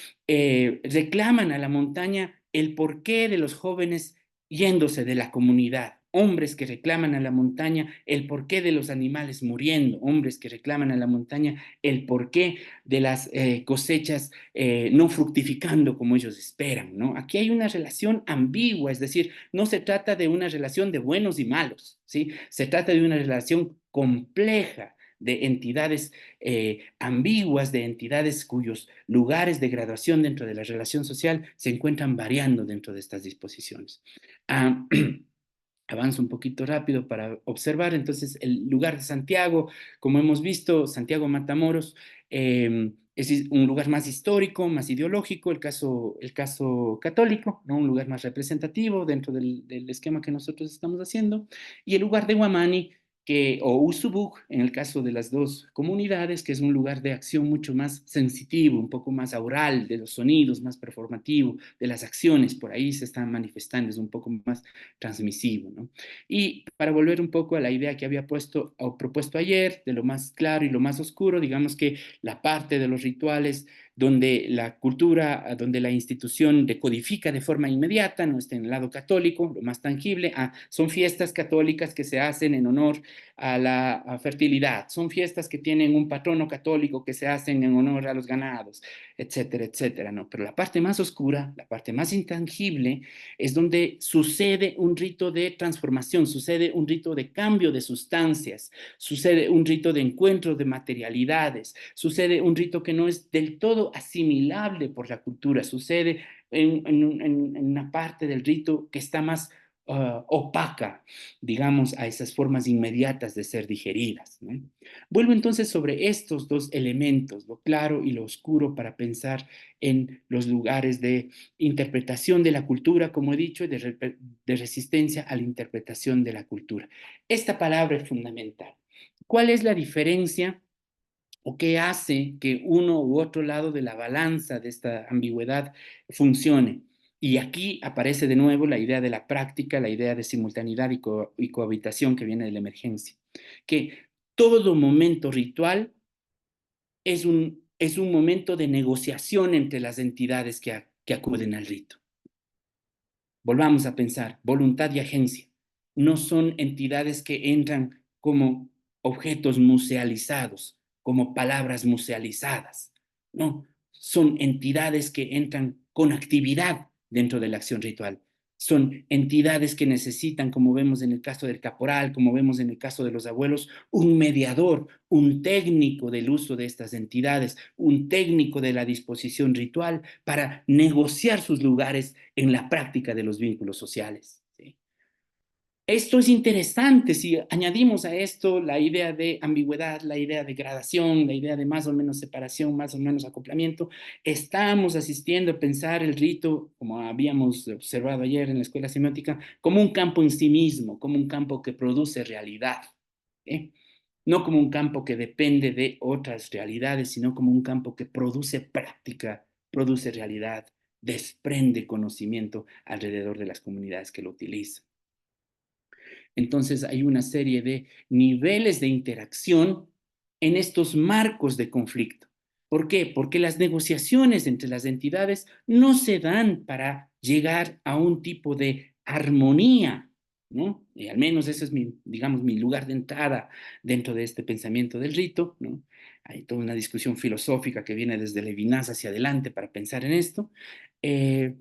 reclaman a la montaña el porqué de los jóvenes yéndose de la comunidad, hombres que reclaman a la montaña el porqué de los animales muriendo, hombres que reclaman a la montaña el porqué de las cosechas no fructificando como ellos esperan, ¿no? Aquí hay una relación ambigua, es decir, no se trata de una relación de buenos y malos, ¿sí? Se trata de una relación compleja de entidades ambiguas, de entidades cuyos lugares de graduación dentro de la relación social se encuentran variando dentro de estas disposiciones. Ah, avanzo un poquito rápido para observar. Entonces, el lugar de Santiago, como hemos visto, Santiago Matamoros, es un lugar más histórico, más ideológico, el caso católico, ¿no? Un lugar más representativo dentro del esquema que nosotros estamos haciendo, y el lugar de Huamani, o Usubuk, en el caso de las dos comunidades, que es un lugar de acción mucho más sensitivo, un poco más aural, de los sonidos, más performativo, de las acciones, por ahí se están manifestando, es un poco más transmisivo, ¿no? Y para volver un poco a la idea que había puesto o propuesto ayer, de lo más claro y lo más oscuro, digamos que la parte de los rituales donde la cultura, donde la institución decodifica de forma inmediata, no está en el lado católico, lo más tangible, son fiestas católicas que se hacen en honor a la fertilidad, son fiestas que tienen un patrono católico que se hacen en honor a los ganados, etcétera, etcétera, ¿no? Pero la parte más oscura, la parte más intangible, es donde sucede un rito de transformación, sucede un rito de cambio de sustancias, sucede un rito de encuentro de materialidades, sucede un rito que no es del todo asimilable por la cultura, sucede en una parte del rito que está más opaca, digamos, a esas formas inmediatas de ser digeridas, ¿no? Vuelvo entonces sobre estos dos elementos, lo claro y lo oscuro, para pensar en los lugares de interpretación de la cultura, como he dicho, y de resistencia a la interpretación de la cultura. Esta palabra es fundamental. ¿Cuál es la diferencia o qué hace que uno u otro lado de la balanza de esta ambigüedad funcione? Y aquí aparece de nuevo la idea de la práctica, la idea de simultaneidad y cohabitación que viene de la emergencia. Que todo momento ritual es un momento de negociación entre las entidades que acuden al rito. Volvamos a pensar, voluntad y agencia no son entidades que entran como objetos musealizados, como palabras musealizadas, no, son entidades que entran con actividad dentro de la acción ritual. Son entidades que necesitan, como vemos en el caso del caporal, como vemos en el caso de los abuelos, un mediador, un técnico del uso de estas entidades, un técnico de la disposición ritual para negociar sus lugares en la práctica de los vínculos sociales, ¿sí? Esto es interesante si añadimos a esto la idea de ambigüedad, la idea de gradación, la idea de más o menos separación, más o menos acoplamiento. Estamos asistiendo a pensar el rito, como habíamos observado ayer en la escuela semiótica, como un campo en sí mismo, como un campo que produce realidad, ¿sí? No como un campo que depende de otras realidades, sino como un campo que produce práctica, produce realidad, desprende conocimiento alrededor de las comunidades que lo utilizan. Entonces hay una serie de niveles de interacción en estos marcos de conflicto. ¿Por qué? Porque las negociaciones entre las entidades no se dan para llegar a un tipo de armonía, ¿no? Y al menos ese es mi, digamos, mi lugar de entrada dentro de este pensamiento del rito, ¿no? Hay toda una discusión filosófica que viene desde Levinas hacia adelante para pensar en esto, eh,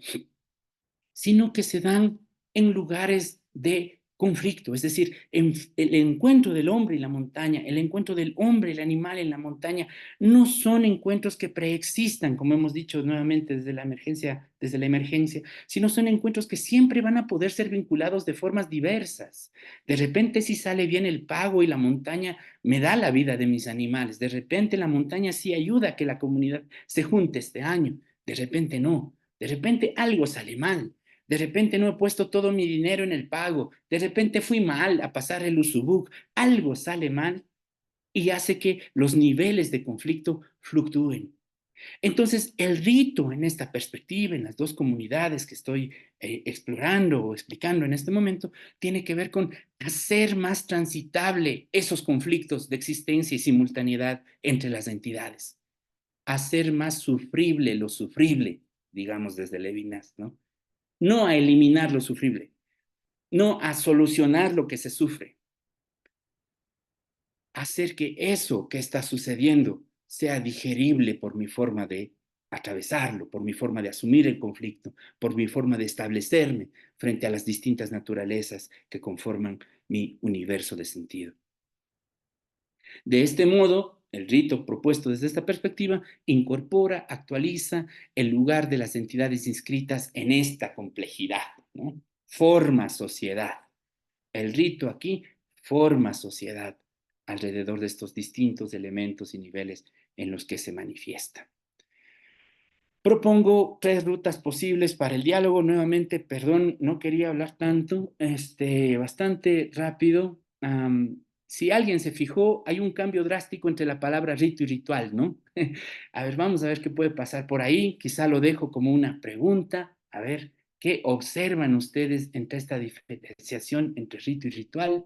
sino que se dan en lugares de conflicto, es decir, en el encuentro del hombre y la montaña, el encuentro del hombre y el animal en la montaña, no son encuentros que preexistan, como hemos dicho nuevamente desde la emergencia, sino son encuentros que siempre van a poder ser vinculados de formas diversas. De repente sí sale bien el pago y la montaña me da la vida de mis animales, de repente la montaña sí ayuda a que la comunidad se junte este año, de repente no, de repente algo sale mal. De repente no he puesto todo mi dinero en el pago. De repente fui mal a pasar el usubuc. Algo sale mal y hace que los niveles de conflicto fluctúen. Entonces, el rito en esta perspectiva, en las dos comunidades que estoy explorando o explicando en este momento, tiene que ver con hacer más transitable esos conflictos de existencia y simultaneidad entre las entidades. Hacer más sufrible lo sufrible, digamos desde Levinas, ¿no? No a eliminar lo sufrible, no a solucionar lo que se sufre, hacer que eso que está sucediendo sea digerible por mi forma de atravesarlo, por mi forma de asumir el conflicto, por mi forma de establecerme frente a las distintas naturalezas que conforman mi universo de sentido. De este modo, el rito propuesto desde esta perspectiva incorpora, actualiza el lugar de las entidades inscritas en esta complejidad, ¿no? Forma sociedad. El rito aquí forma sociedad alrededor de estos distintos elementos y niveles en los que se manifiesta. Propongo tres rutas posibles para el diálogo. Nuevamente, perdón, no quería hablar tanto, bastante rápido. Si alguien se fijó, hay un cambio drástico entre la palabra rito y ritual, ¿no? A ver, vamos a ver qué puede pasar por ahí. Quizá lo dejo como una pregunta. A ver, ¿qué observan ustedes entre esta diferenciación entre rito y ritual?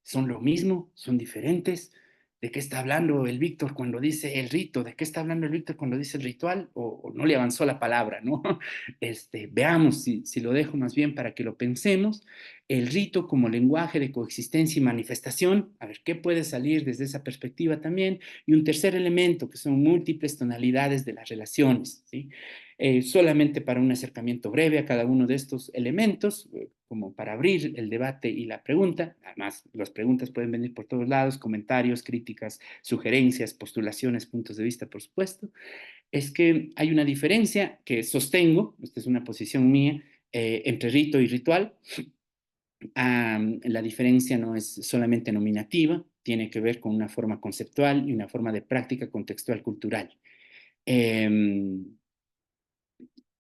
¿Son lo mismo? ¿Son diferentes? ¿De qué está hablando el Víctor cuando dice el rito? ¿De qué está hablando el Víctor cuando dice el ritual? ¿O no le avanzó la palabra, ¿no? Veamos si lo dejo más bien para que lo pensemos. El rito como lenguaje de coexistencia y manifestación, a ver qué puede salir desde esa perspectiva también. Y un tercer elemento que son múltiples tonalidades de las relaciones, ¿sí? Solamente para un acercamiento breve a cada uno de estos elementos, como para abrir el debate y la pregunta. Además, las preguntas pueden venir por todos lados, comentarios, críticas, sugerencias, postulaciones, puntos de vista, por supuesto. Es que hay una diferencia que sostengo, esta es una posición mía, entre rito y ritual. La diferencia no es solamente nominativa, tiene que ver con una forma conceptual y una forma de práctica contextual cultural.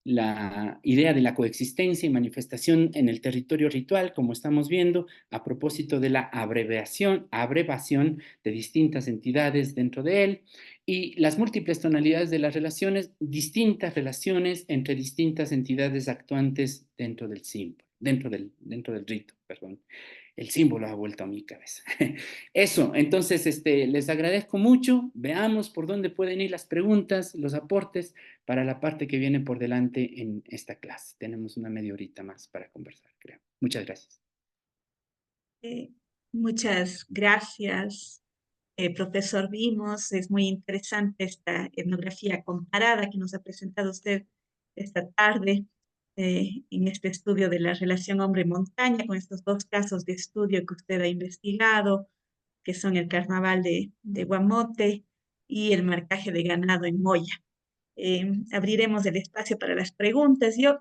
La idea de la coexistencia y manifestación en el territorio ritual, como estamos viendo, a propósito de la abrevación de distintas entidades dentro de él, y las múltiples tonalidades de las relaciones, distintas relaciones entre distintas entidades actuantes dentro del símbolo, dentro del rito, perdón. El símbolo ha vuelto a mi cabeza. Eso, entonces, les agradezco mucho. Veamos por dónde pueden ir las preguntas, los aportes para la parte que viene por delante en esta clase. Tenemos una media horita más para conversar, creo. Muchas gracias. Muchas gracias, profesor Vimos. Es muy interesante esta etnografía comparada que nos ha presentado usted esta tarde en este estudio de la relación hombre-montaña, con estos dos casos de estudio que usted ha investigado, que son el carnaval de Guamote y el marcaje de ganado en Moya. Abriremos el espacio para las preguntas. Yo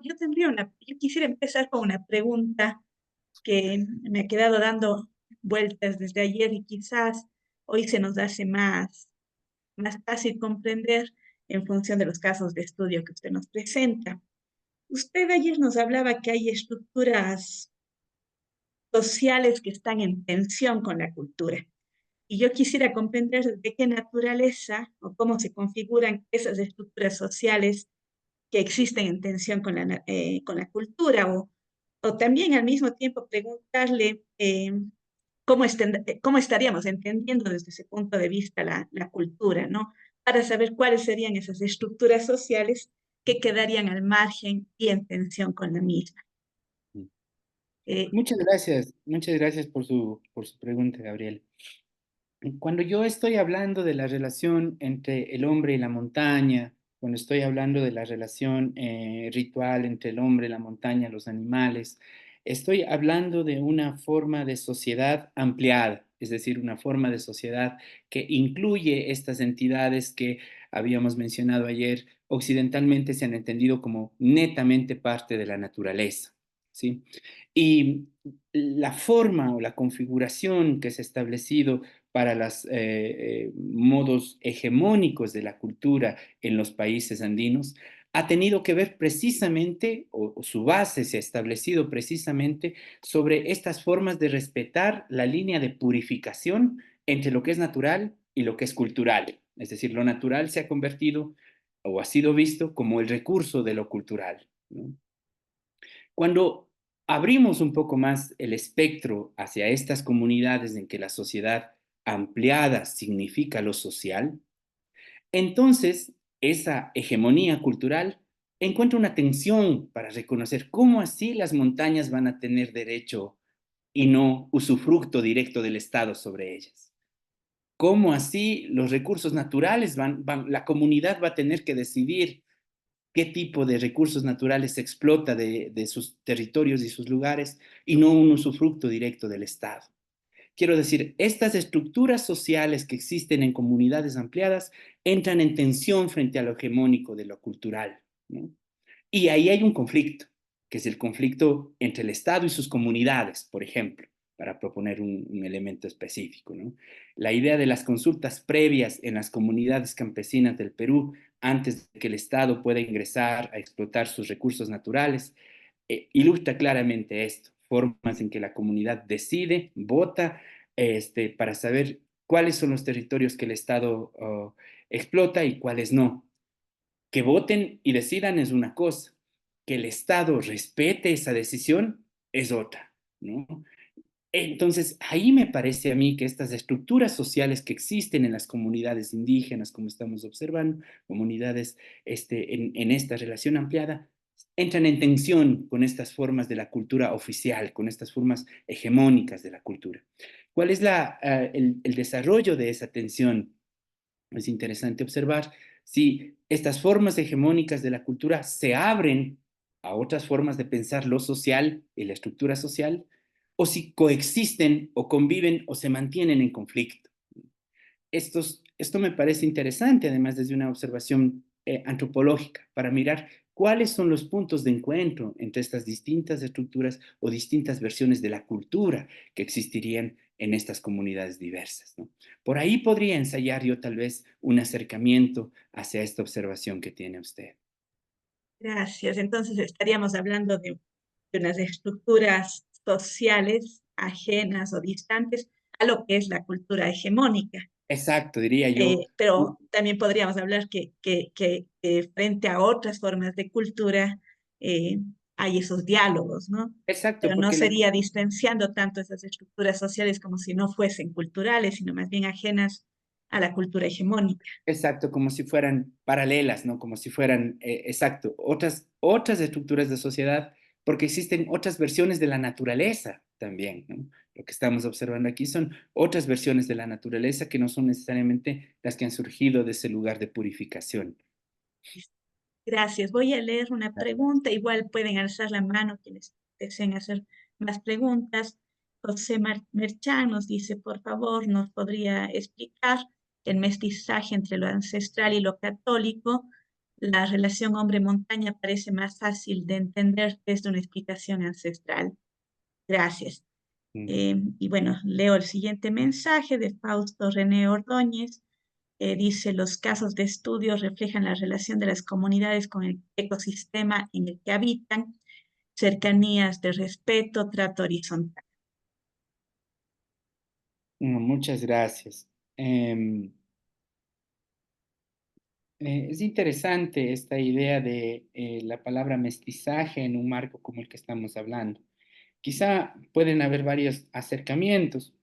quisiera empezar con una pregunta que me ha quedado dando vueltas desde ayer y quizás hoy se nos hace más fácil comprender en función de los casos de estudio que usted nos presenta. Usted ayer nos hablaba que hay estructuras sociales que están en tensión con la cultura. Y yo quisiera comprender de qué naturaleza o cómo se configuran esas estructuras sociales que existen en tensión con la cultura, o también al mismo tiempo preguntarle cómo estaríamos entendiendo desde ese punto de vista la cultura, ¿no? Para saber cuáles serían esas estructuras sociales que quedarían al margen y en tensión con la misma. Eh, Muchas gracias por su pregunta, Gabriel. Cuando yo estoy hablando de la relación entre el hombre y la montaña, cuando estoy hablando de la relación ritual entre el hombre, la montaña, los animales, estoy hablando de una forma de sociedad ampliada, es decir, una forma de sociedad que incluye estas entidades que habíamos mencionado ayer, occidentalmente se han entendido como netamente parte de la naturaleza, ¿sí? Y la forma o la configuración que se ha establecido para los modos hegemónicos de la cultura en los países andinos, ha tenido que ver precisamente, o su base se ha establecido precisamente sobre estas formas de respetar la línea de purificación entre lo que es natural y lo que es cultural. Es decir, lo natural se ha convertido o ha sido visto como el recurso de lo cultural, ¿no? Cuando abrimos un poco más el espectro hacia estas comunidades en que la sociedad ampliada significa lo social, entonces esa hegemonía cultural encuentra una tensión para reconocer cómo así las montañas van a tener derecho y no usufructo directo del Estado sobre ellas. ¿Cómo así los recursos naturales la comunidad va a tener que decidir qué tipo de recursos naturales se explota de sus territorios y sus lugares y no un usufructo directo del Estado? Quiero decir, estas estructuras sociales que existen en comunidades ampliadas entran en tensión frente a lo hegemónico de lo cultural, ¿no? Y ahí hay un conflicto, que es el conflicto entre el Estado y sus comunidades, por ejemplo, para proponer un elemento específico, ¿no? La idea de las consultas previas en las comunidades campesinas del Perú antes de que el Estado pueda ingresar a explotar sus recursos naturales, ilustra claramente esto, formas en que la comunidad decide, vota, para saber cuáles son los territorios que el Estado explota y cuáles no. Que voten y decidan es una cosa, que el Estado respete esa decisión es otra, ¿no? Entonces, ahí me parece a mí que estas estructuras sociales que existen en las comunidades indígenas, como estamos observando, comunidades en esta relación ampliada, entran en tensión con estas formas de la cultura oficial, con estas formas hegemónicas de la cultura. ¿Cuál es el desarrollo de esa tensión? Es interesante observar si estas formas hegemónicas de la cultura se abren a otras formas de pensar lo social y la estructura social, o si coexisten o conviven o se mantienen en conflicto. Esto me parece interesante, además desde una observación antropológica, para mirar cuáles son los puntos de encuentro entre estas distintas estructuras o distintas versiones de la cultura que existirían en estas comunidades diversas, ¿no? Por ahí podría ensayar yo tal vez un acercamiento hacia esta observación que tiene usted. Gracias. Entonces estaríamos hablando de unas estructuras sociales ajenas o distantes a lo que es la cultura hegemónica. Exacto, diría yo. Pero también podríamos hablar que frente a otras formas de cultura hay esos diálogos, ¿no? Exacto, Pero no porque sería distanciando tanto esas estructuras sociales como si no fuesen culturales, sino más bien ajenas a la cultura hegemónica. exacto, como si fueran paralelas, ¿no? Como si fueran, exacto, otras estructuras de sociedad, porque existen otras versiones de la naturaleza también, ¿no? Lo que estamos observando aquí son otras versiones de la naturaleza que no son necesariamente las que han surgido de ese lugar de purificación. Gracias. Voy a leer una pregunta. Igual pueden alzar la mano quienes deseen hacer más preguntas. José Merchan nos dice, por favor, ¿nos podría explicar el mestizaje entre lo ancestral y lo católico? La relación hombre-montaña parece más fácil de entender desde una explicación ancestral. Gracias. Mm. Y bueno, leo el siguiente mensaje de Fausto René Ordóñez. Dice, los casos de estudio reflejan la relación de las comunidades con el ecosistema en el que habitan, cercanías de respeto, trato horizontal. Muchas gracias. Es interesante esta idea de la palabra mestizaje en un marco como el que estamos hablando. Quizá pueden haber varios acercamientos.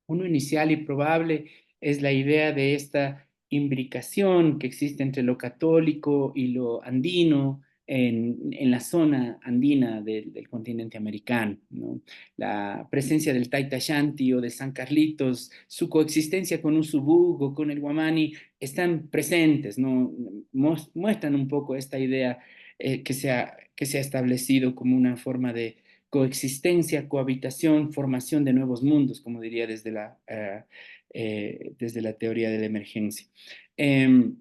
Uno inicial y probable es la idea de esta imbricación que existe entre lo católico y lo andino en la zona andina del continente americano, ¿no? La presencia del Taita Shanti o de San Carlitos, su coexistencia con un subug o con el Guamani están presentes, ¿no? Muestran un poco esta idea que se ha establecido como una forma de coexistencia, cohabitación, formación de nuevos mundos, como diría desde la teoría de la emergencia. Em,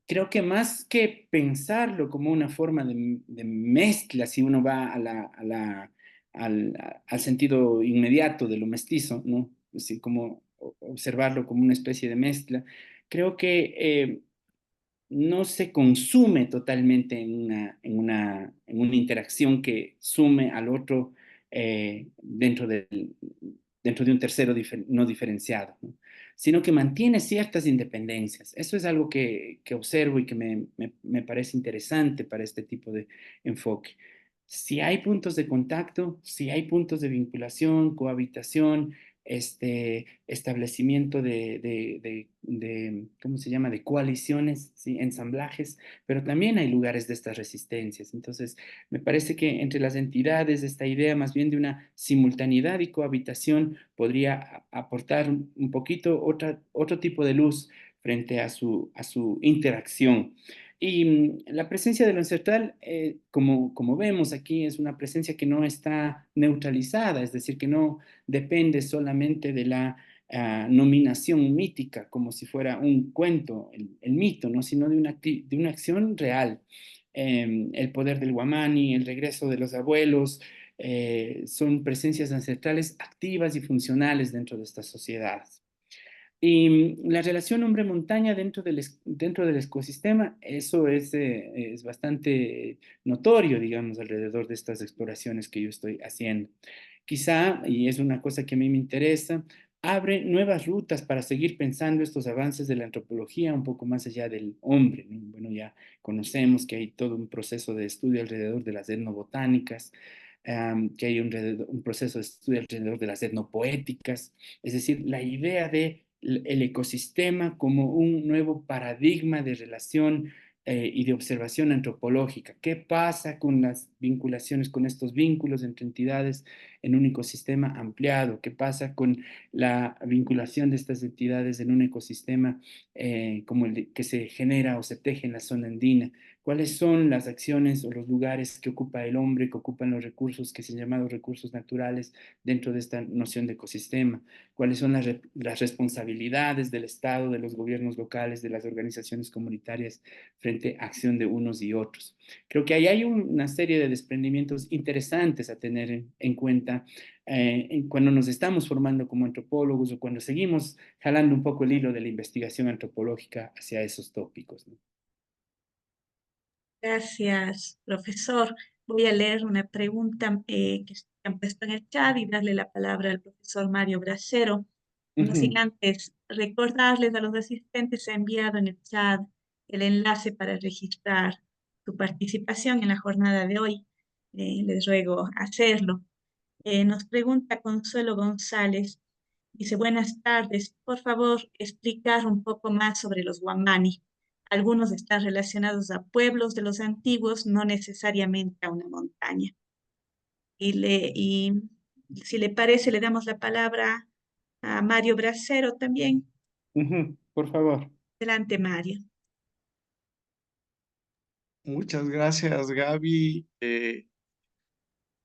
Creo que más que pensarlo como una forma de mezcla, si uno va al sentido inmediato de lo mestizo, ¿no? Así como observarlo como una especie de mezcla, creo que no se consume totalmente en una interacción que sume al otro dentro de un tercero no diferenciado, ¿no? Sino que mantiene ciertas independencias. Eso es algo que observo y que me parece interesante para este tipo de enfoque. Si hay puntos de contacto, si hay puntos de vinculación, cohabitación, establecimiento ¿cómo se llama?, de coaliciones, ¿sí?, ensamblajes, pero también hay lugares de estas resistencias. Entonces, me parece que entre las entidades esta idea más bien de una simultaneidad y cohabitación podría aportar un poquito otro tipo de luz frente a su interacción. Y la presencia de lo ancestral, como vemos aquí, es una presencia que no está neutralizada, es decir, que no depende solamente de la nominación mítica, como si fuera un cuento, el mito, ¿no? Sino de una acción real. El poder del Guamani, el regreso de los abuelos, son presencias ancestrales activas y funcionales dentro de estas sociedades. Y la relación hombre-montaña dentro del ecosistema, eso es bastante notorio, digamos, alrededor de estas exploraciones que yo estoy haciendo. Quizá, y es una cosa que a mí me interesa, abre nuevas rutas para seguir pensando estos avances de la antropología un poco más allá del hombre, ¿no? Bueno, ya conocemos que hay todo un proceso de estudio alrededor de las etnobotánicas, que hay un proceso de estudio alrededor de las etnopoéticas, es decir, la idea de el ecosistema como un nuevo paradigma de relación y de observación antropológica. ¿Qué pasa con las vinculaciones, con estos vínculos entre entidades en un ecosistema ampliado? ¿Qué pasa con la vinculación de estas entidades en un ecosistema como que se genera o se teje en la zona andina? ¿Cuáles son las acciones o los lugares que ocupa el hombre, que ocupan los recursos que se han llamado recursos naturales dentro de esta noción de ecosistema? ¿Cuáles son las responsabilidades del Estado, de los gobiernos locales, de las organizaciones comunitarias frente a acción de unos y otros? Creo que ahí hay una serie de desprendimientos interesantes a tener en cuenta cuando nos estamos formando como antropólogos o cuando seguimos jalando un poco el hilo de la investigación antropológica hacia esos tópicos, ¿no? Gracias, profesor. Voy a leer una pregunta que se han puesto en el chat y darle la palabra al profesor Mario Bracero. No sin Ujú, antes recordarles a los asistentes, he enviado en el chat el enlace para registrar su participación en la jornada de hoy. Les ruego hacerlo. Nos pregunta Consuelo González. Dice, buenas tardes. Por favor, explicar un poco más sobre los guamani. Algunos están relacionados a pueblos de los antiguos, no necesariamente a una montaña. Y si le parece, le damos la palabra a Mario Bracero también. ujú, por favor. Adelante, Mario. Muchas gracias, Gaby.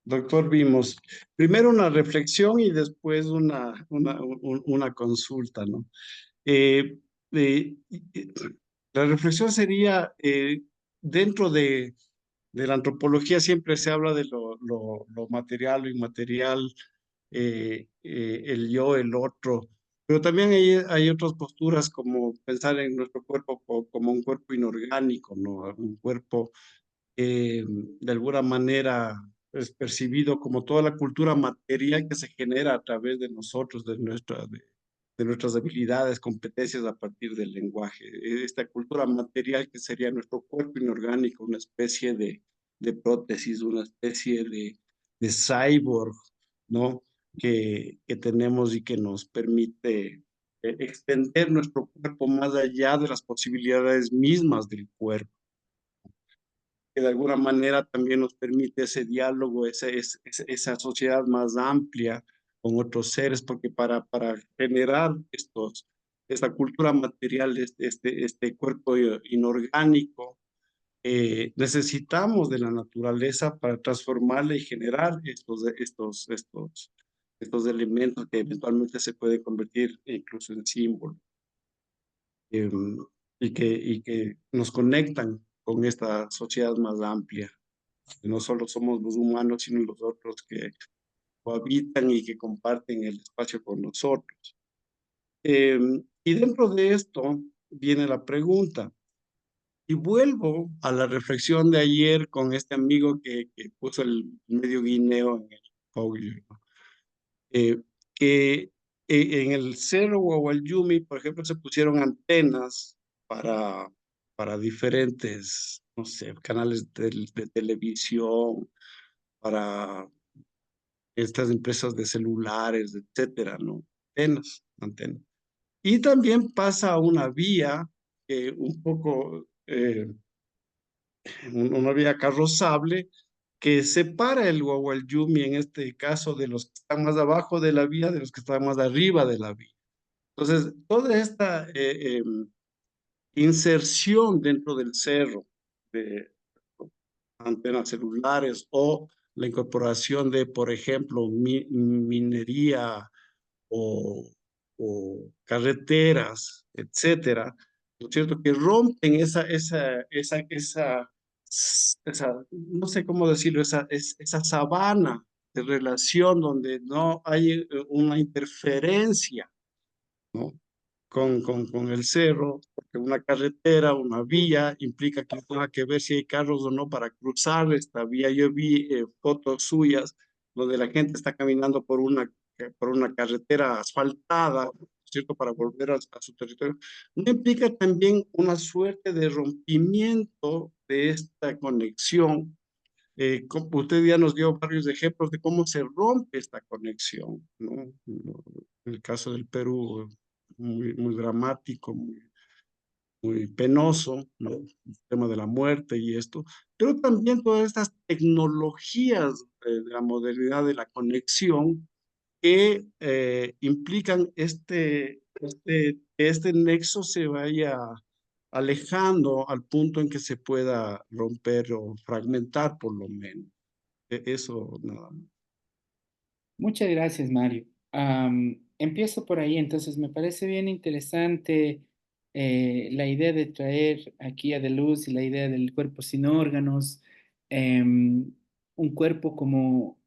Doctor Vimos, primero una reflexión y después una consulta, ¿no? Eh, eh, eh, la reflexión sería, dentro de la antropología siempre se habla de lo material, lo inmaterial, el yo, el otro, pero también hay otras posturas como pensar en nuestro cuerpo como un cuerpo inorgánico, ¿no? Un cuerpo de alguna manera es percibido como toda la cultura material que se genera a través de nosotros, de nuestras habilidades, competencias a partir del lenguaje. Esta cultura material que sería nuestro cuerpo inorgánico, una especie de prótesis, una especie de cyborg, ¿no? Que tenemos y que nos permite extender nuestro cuerpo más allá de las posibilidades mismas del cuerpo, que de alguna manera también nos permite ese diálogo, esa sociedad más amplia con otros seres, porque para generar esta cultura material, este cuerpo inorgánico, necesitamos de la naturaleza para transformarla y generar estos elementos que eventualmente se pueden convertir incluso en símbolos, eh, y que nos conectan con esta sociedad más amplia. No solo somos los humanos, sino los otros que cohabitan y que comparten el espacio con nosotros. Y dentro de esto viene la pregunta, y vuelvo a la reflexión de ayer con este amigo que puso el medio guineo en el podio, ¿no? Que en el Cerro Guayllumi, por ejemplo, se pusieron antenas para, para diferentes, no sé, canales de televisión, para estas empresas de celulares, etcétera, ¿no? Antenas. Y también pasa una vía un poco, una vía carrozable que separa el Guayllumi en este caso de los que están más abajo de la vía de los que están más arriba de la vía. Entonces, toda esta inserción dentro del cerro de antenas celulares o la incorporación de, por ejemplo, minería o, o carreteras, etcétera, ¿no es cierto? Que rompen no sé cómo decirlo, esa sabana de relación donde no hay una interferencia, ¿no? Con el cerro, porque una carretera, una vía, implica que tenga que ver si hay carros o no para cruzar esta vía. Yo vi fotos suyas donde la gente está caminando por una carretera asfaltada, ¿cierto? Para volver a su territorio. ¿No implica también una suerte de rompimiento de esta conexión? Usted ya nos dio varios ejemplos de cómo se rompe esta conexión, ¿no? En el caso del Perú, muy dramático, muy penoso, ¿no? El tema de la muerte y esto, pero también todas estas tecnologías de la modernidad de la conexión que implican que este nexo se vaya alejando al punto en que se pueda romper o fragmentar por lo menos. Eso nada más. Muchas gracias, Mario. Empiezo por ahí, entonces me parece bien interesante la idea de traer aquí a de luz y la idea del cuerpo sin órganos, un cuerpo como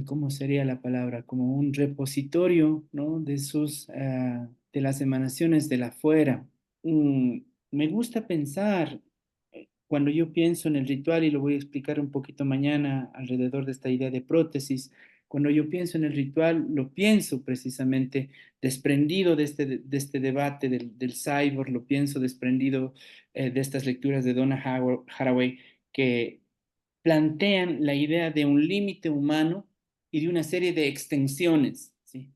¿cómo sería la palabra? Como un repositorio, ¿no? De las emanaciones de la afuera. Mm, Me gusta pensar, cuando yo pienso en el ritual, y lo voy a explicar un poquito mañana alrededor de esta idea de prótesis, cuando yo pienso en el ritual, lo pienso precisamente desprendido de este debate del cyborg, lo pienso desprendido de estas lecturas de Donna Haraway, que plantean la idea de un límite humano y de una serie de extensiones, ¿sí?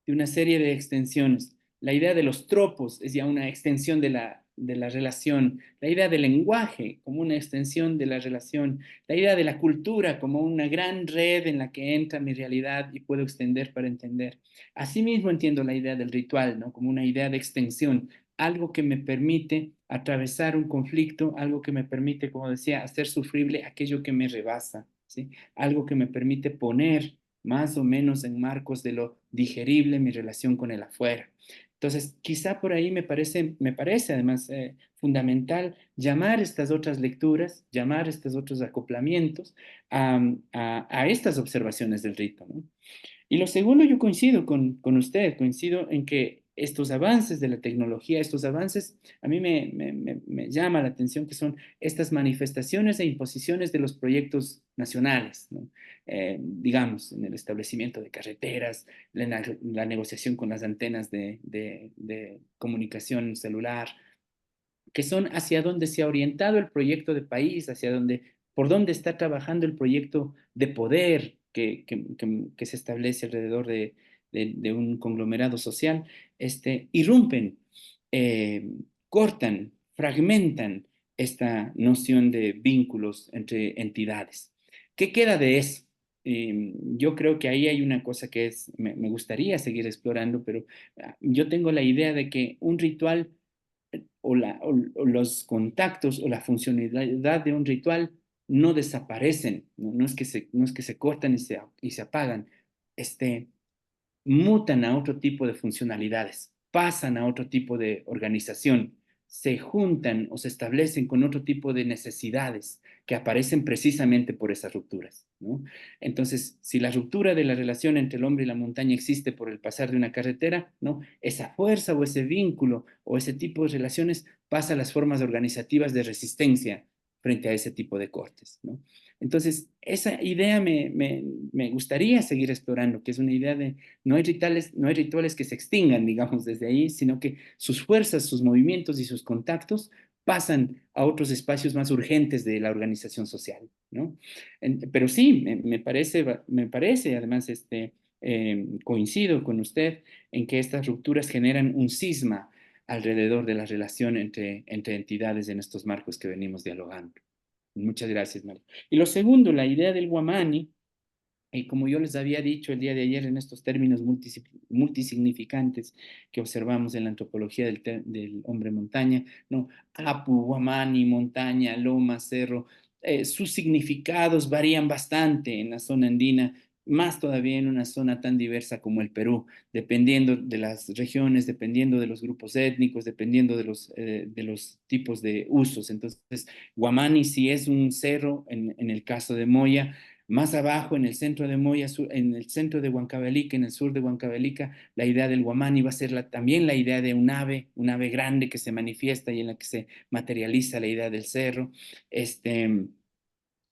De una serie de extensiones. La idea de los tropos es ya una extensión de la relación. La idea del lenguaje como una extensión de la relación. La idea de la cultura como una gran red en la que entra mi realidad y puedo extender para entender. Asimismo entiendo la idea del ritual, ¿no? Como una idea de extensión, algo que me permite atravesar un conflicto, algo que me permite, como decía, hacer sufrible aquello que me rebasa, ¿sí? Algo que me permite poner más o menos en marcos de lo digerible mi relación con el afuera. Entonces, quizá por ahí me parece además fundamental llamar estas otras lecturas, llamar estos otros acoplamientos a estas observaciones del rito, ¿no? Y lo segundo, yo coincido con usted, coincido en que estos avances de la tecnología, estos avances, a mí me llama la atención que son estas manifestaciones e imposiciones de los proyectos nacionales, ¿no? Digamos, en el establecimiento de carreteras, la negociación con las antenas de comunicación celular, que son hacia dónde se ha orientado el proyecto de país, hacia dónde, por dónde está trabajando el proyecto de poder que se establece alrededor de un conglomerado social, irrumpen, cortan, fragmentan esta noción de vínculos entre entidades. ¿Qué queda de eso? Yo creo que ahí hay una cosa que me gustaría seguir explorando, pero yo tengo la idea de que un ritual o los contactos o la funcionalidad de un ritual no desaparecen, no es que no es que se cortan y se apagan, este, mutan a otro tipo de funcionalidades, pasan a otro tipo de organización, se juntan o se establecen con otro tipo de necesidades que aparecen precisamente por esas rupturas, ¿no? Entonces, si la ruptura de la relación entre el hombre y la montaña existe por el pasar de una carretera, ¿no? Esa fuerza o ese vínculo o ese tipo de relaciones pasa a las formas organizativas de resistencia frente a ese tipo de cortes, ¿no? Entonces, esa idea me gustaría seguir explorando, que es una idea de no hay rituales que se extingan, digamos, desde ahí, sino que sus fuerzas, sus movimientos y sus contactos pasan a otros espacios más urgentes de la organización social, ¿no? Pero sí, me parece, además, coincido con usted en que estas rupturas generan un cisma alrededor de la relación entre entidades en estos marcos que venimos dialogando. Muchas gracias, María. Y lo segundo, la idea del Guamani, y como yo les había dicho el día de ayer en estos términos multisignificantes que observamos en la antropología del hombre montaña, ¿no? Apu, Guamani, montaña, loma, cerro, sus significados varían bastante en la zona andina, más todavía en una zona tan diversa como el Perú, dependiendo de las regiones, dependiendo de los grupos étnicos, dependiendo de los tipos de usos. Entonces, Guamani sí es un cerro en el caso de Moya. Más abajo, en el centro de Moya, en el centro de Huancavelica, en el sur de Huancavelica, la idea del Guamani va a ser también la idea de un ave grande que se manifiesta y en la que se materializa la idea del cerro.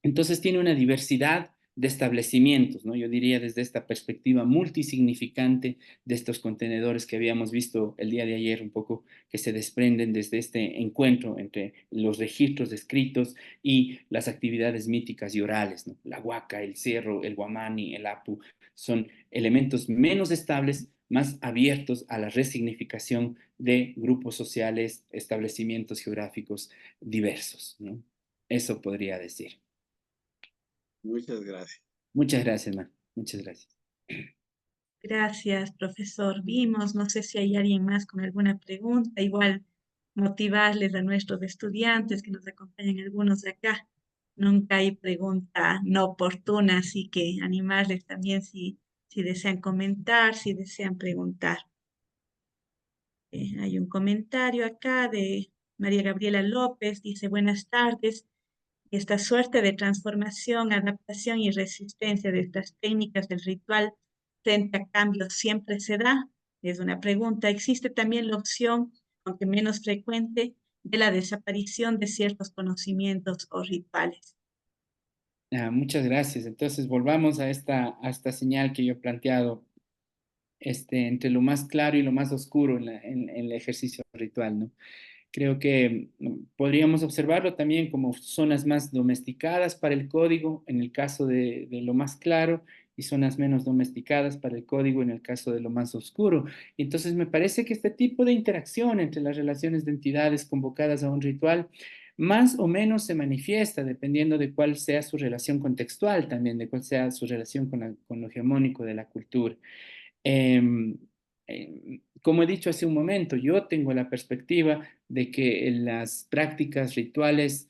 Entonces tiene una diversidad de establecimientos, ¿no? Yo diría desde esta perspectiva multisignificante de estos contenedores que habíamos visto el día de ayer, un poco que se desprenden desde este encuentro entre los registros escritos y las actividades míticas y orales, ¿no? La huaca, el cerro, el guamani, el apu, son elementos menos estables, más abiertos a la resignificación de grupos sociales, establecimientos geográficos diversos, ¿no? Eso podría decir. Muchas gracias. Muchas gracias, man. Muchas gracias. Gracias, profesor. Vimos, no sé si hay alguien más con alguna pregunta, igual motivarles a nuestros estudiantes que nos acompañan algunos de acá. Nunca hay pregunta no oportuna, así que animarles también si desean comentar, si desean preguntar. Hay un comentario acá de María Gabriela López, dice, buenas tardes. Esta suerte de transformación, adaptación y resistencia de estas técnicas del ritual frente a cambios siempre se da. Es una pregunta. ¿Existe también la opción, aunque menos frecuente, de la desaparición de ciertos conocimientos o rituales? Muchas gracias. Entonces, volvamos a esta señal que yo he planteado entre lo más claro y lo más oscuro en el ejercicio ritual, ¿no? Creo que podríamos observarlo también como zonas más domesticadas para el código en el caso de lo más claro y zonas menos domesticadas para el código en el caso de lo más oscuro. Y entonces me parece que este tipo de interacción entre las relaciones de entidades convocadas a un ritual más o menos se manifiesta dependiendo de cuál sea su relación contextual también, de cuál sea su relación con lo hegemónico de la cultura. Em, Como he dicho hace un momento, yo tengo la perspectiva de que las prácticas rituales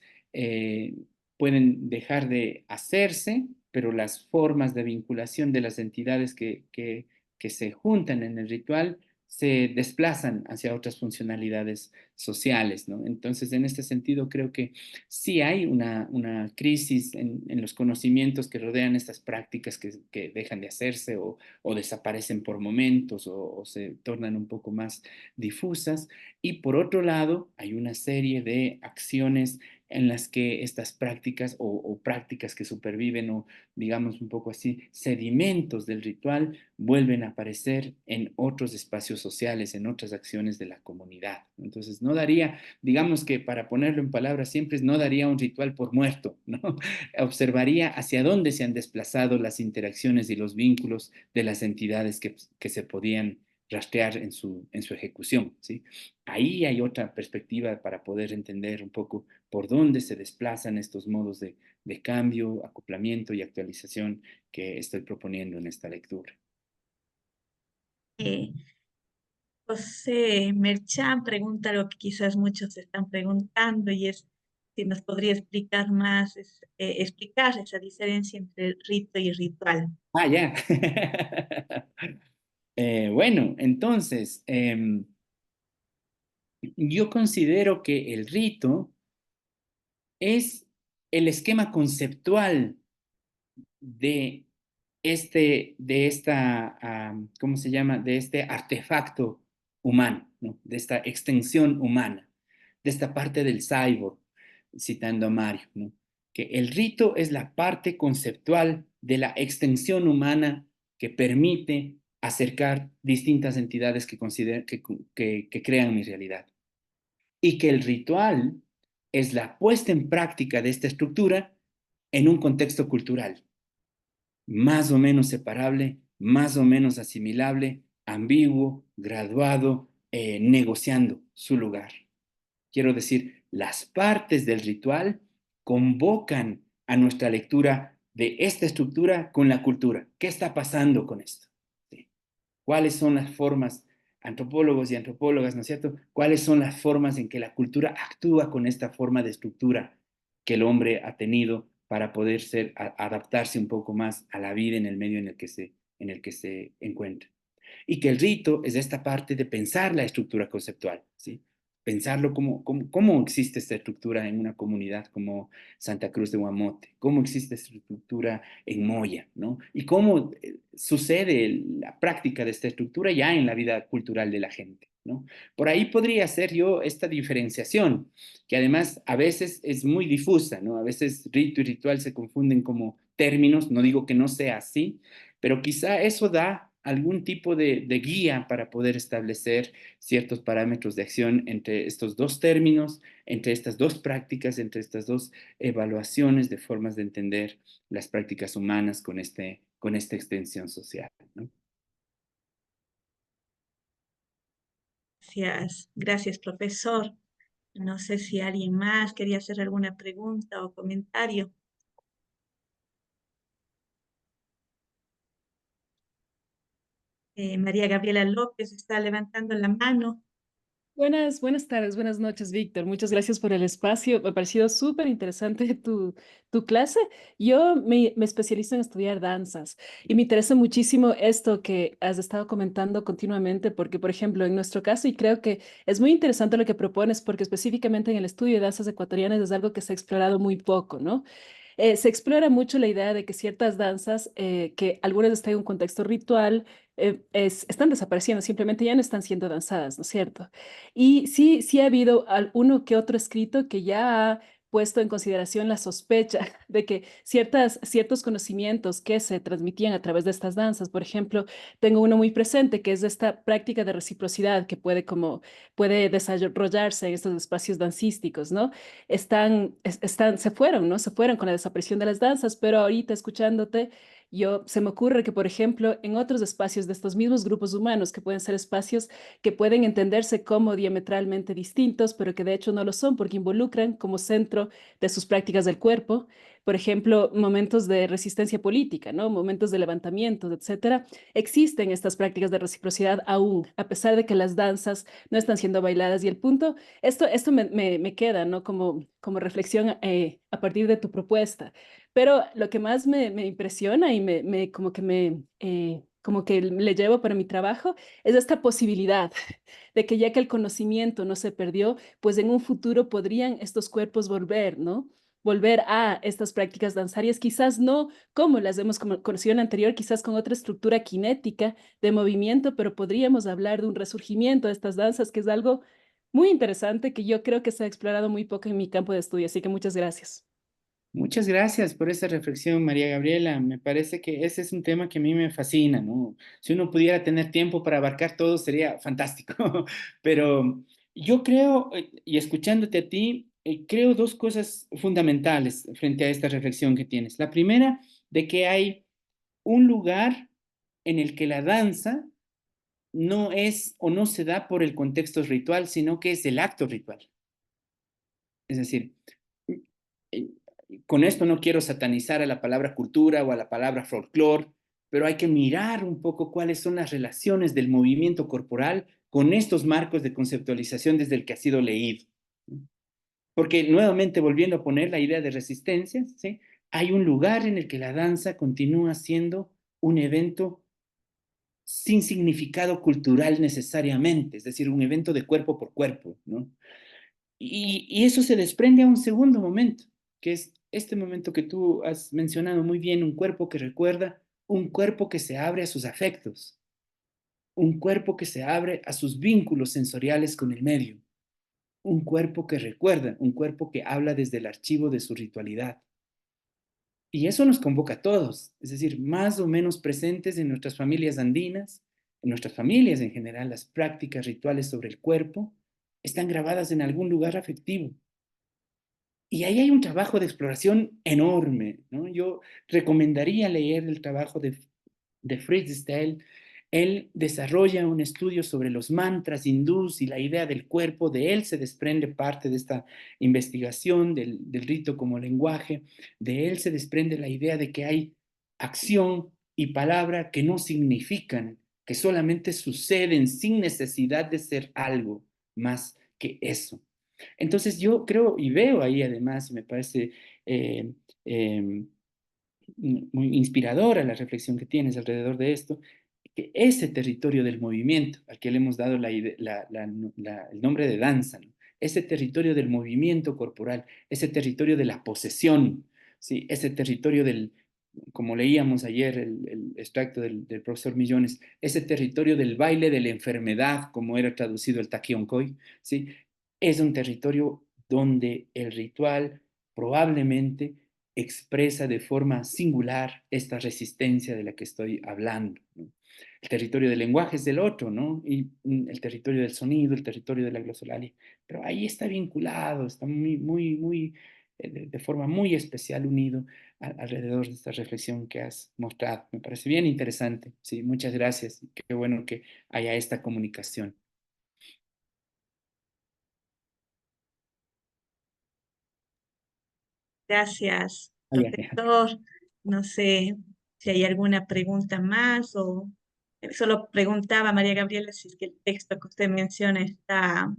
pueden dejar de hacerse, pero las formas de vinculación de las entidades que se juntan en el ritual se desplazan hacia otras funcionalidades sociales, ¿no? Entonces, en este sentido, creo que sí hay una crisis en los conocimientos que rodean estas prácticas que dejan de hacerse o desaparecen por momentos o se tornan un poco más difusas. Y por otro lado, hay una serie de acciones en las que estas prácticas o prácticas que superviven o digamos un poco así, sedimentos del ritual vuelven a aparecer en otros espacios sociales, en otras acciones de la comunidad. Entonces, no daría, digamos que para ponerlo en palabras simples, no daría un ritual por muerto, ¿no? Observaría hacia dónde se han desplazado las interacciones y los vínculos de las entidades que se podían rastrear en su ejecución, ¿sí? Ahí hay otra perspectiva para poder entender un poco por dónde se desplazan estos modos de cambio, acoplamiento y actualización que estoy proponiendo en esta lectura. Eh, José Merchán pregunta algo que quizás muchos se están preguntando y es si nos podría explicar más, explicar esa diferencia entre el rito y ritual. Ah, ya. Bueno, entonces, yo considero que el rito es el esquema conceptual de ¿cómo se llama? De este artefacto humano, ¿no? De esta extensión humana, de esta parte del cyborg, citando a Mario, ¿no? Que el rito es la parte conceptual de la extensión humana que permite acercar distintas entidades que crean mi realidad. Y que el ritual es la puesta en práctica de esta estructura en un contexto cultural más o menos separable, más o menos asimilable, ambiguo, graduado, negociando su lugar. Quiero decir, las partes del ritual convocan a nuestra lectura de esta estructura con la cultura. ¿Qué está pasando con esto? ¿Sí? ¿Cuáles son las formas, antropólogos y antropólogas, ¿no es cierto? ¿Cuáles son las formas en que la cultura actúa con esta forma de estructura que el hombre ha tenido para poder adaptarse un poco más a la vida en el medio en el que se encuentra? Y que el rito es esta parte de pensar la estructura conceptual, ¿sí? Pensarlo cómo existe esta estructura en una comunidad como Santa Cruz de Guamote, cómo existe esta estructura en Moya, ¿no? Y cómo sucede la práctica de esta estructura ya en la vida cultural de la gente, ¿no? Por ahí podría hacer yo esta diferenciación, que además a veces es muy difusa, ¿no? A veces rito y ritual se confunden como términos, no digo que no sea así, pero quizá eso da algún tipo de guía para poder establecer ciertos parámetros de acción entre estos dos términos, entre estas dos prácticas, entre estas dos evaluaciones de formas de entender las prácticas humanas con esta extensión social, ¿no? Gracias, gracias, profesor. No sé si alguien más quería hacer alguna pregunta o comentario. María Gabriela López está levantando la mano. Buenas tardes, buenas noches, Víctor. Muchas gracias por el espacio. Me ha parecido súper interesante tu clase. Yo me especializo en estudiar danzas y me interesa muchísimo esto que has estado comentando continuamente, porque, por ejemplo, en nuestro caso, y creo que es muy interesante lo que propones, porque específicamente en el estudio de danzas ecuatorianas es algo que se ha explorado muy poco, ¿no? Se explora mucho la idea de que ciertas danzas, que algunas están en un contexto ritual, están desapareciendo, simplemente ya no están siendo danzadas, ¿no es cierto? Y sí ha habido uno que otro escrito que ya ha puesto en consideración la sospecha de que ciertos conocimientos que se transmitían a través de estas danzas, por ejemplo, tengo uno muy presente que es esta práctica de reciprocidad que puede desarrollarse en estos espacios dancísticos, ¿no? Se fueron, ¿no? Se fueron con la desaparición de las danzas, pero ahorita escuchándote, se me ocurre que, por ejemplo, en otros espacios de estos mismos grupos humanos, que pueden ser espacios que pueden entenderse como diametralmente distintos, pero que de hecho no lo son porque involucran como centro de sus prácticas del cuerpo, por ejemplo, momentos de resistencia política, ¿no? Momentos de levantamientos, etcétera. Existen estas prácticas de reciprocidad aún, a pesar de que las danzas no están siendo bailadas. Y el punto, esto me queda, ¿no? Como reflexión a partir de tu propuesta. Pero lo que más me impresiona y como que como que le llevo para mi trabajo, es esta posibilidad de que ya que el conocimiento no se perdió, pues en un futuro podrían estos cuerpos volver, ¿no? Volver a estas prácticas danzarias, quizás no como las hemos conocido en anterior, quizás con otra estructura cinética de movimiento, pero podríamos hablar de un resurgimiento de estas danzas, que es algo muy interesante que yo creo que se ha explorado muy poco en mi campo de estudio. Así que muchas gracias. Muchas gracias por esa reflexión, María Gabriela. Me parece que ese es un tema que a mí me fascina, ¿no? Si uno pudiera tener tiempo para abarcar todo, sería fantástico. Pero yo creo, y escuchándote a ti, creo dos cosas fundamentales frente a esta reflexión que tienes. La primera, de que hay un lugar en el que la danza no es o no se da por el contexto ritual, sino que es el acto ritual. Es decir, eh, con esto no quiero satanizar a la palabra cultura o a la palabra folclore, pero hay que mirar un poco cuáles son las relaciones del movimiento corporal con estos marcos de conceptualización desde el que ha sido leído. Porque nuevamente volviendo a poner la idea de resistencia, ¿sí? Hay un lugar en el que la danza continúa siendo un evento sin significado cultural necesariamente, es decir, un evento de cuerpo por cuerpo, ¿no? Y eso se desprende a un segundo momento, que es este momento que tú has mencionado muy bien, un cuerpo que recuerda, un cuerpo que se abre a sus afectos, un cuerpo que se abre a sus vínculos sensoriales con el medio, un cuerpo que recuerda, un cuerpo que habla desde el archivo de su ritualidad. Y eso nos convoca a todos, es decir, más o menos presentes en nuestras familias andinas, en nuestras familias en general, las prácticas rituales sobre el cuerpo están grabadas en algún lugar afectivo. Y ahí hay un trabajo de exploración enorme, ¿no? Yo recomendaría leer el trabajo de Fritz Stell. Él desarrolla un estudio sobre los mantras hindús y la idea del cuerpo. De él se desprende parte de esta investigación del rito como lenguaje. De él se desprende la idea de que hay acción y palabra que no significan, que solamente suceden sin necesidad de ser algo más que eso. Entonces yo creo y veo ahí además, me parece eh, eh, muy inspiradora la reflexión que tienes alrededor de esto, que ese territorio del movimiento, al que le hemos dado el nombre de danza, ¿no? Ese territorio del movimiento corporal, ese territorio de la posesión, ¿sí? Ese territorio del, como leíamos ayer el extracto del profesor Millones, ese territorio del baile de la enfermedad, como era traducido el Takionkoi, ¿sí? Es un territorio donde el ritual probablemente expresa de forma singular esta resistencia de la que estoy hablando, ¿no? El territorio del lenguaje es del otro, ¿no? Y el territorio del sonido, el territorio de la glosolalia. Pero ahí está vinculado, está de forma muy especial unido alrededor de esta reflexión que has mostrado. Me parece bien interesante. Sí, muchas gracias. Qué bueno que haya esta comunicación. Gracias, Ay, ay, ay. profesor. No sé si hay alguna pregunta más o solo preguntaba María Gabriela si es que el texto que usted menciona está,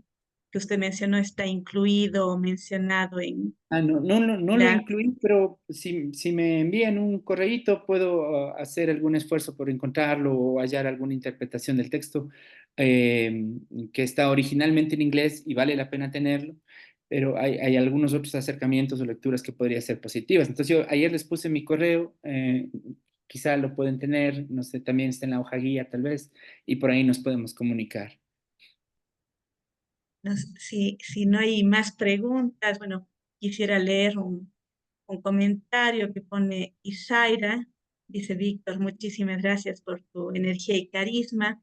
que usted mencionó está incluido o mencionado en No lo la... incluí, pero si me envían un correíto, puedo hacer algún esfuerzo por encontrarlo o hallar alguna interpretación del texto que está originalmente en inglés y vale la pena tenerlo, pero hay algunos otros acercamientos o lecturas que podrían ser positivas. Entonces yo ayer les puse mi correo, quizá lo pueden tener, no sé, también está en la hoja guía tal vez, y por ahí nos podemos comunicar. No sé si no hay más preguntas, bueno, quisiera leer un comentario que pone Isaira. Dice Víctor, muchísimas gracias por tu energía y carisma.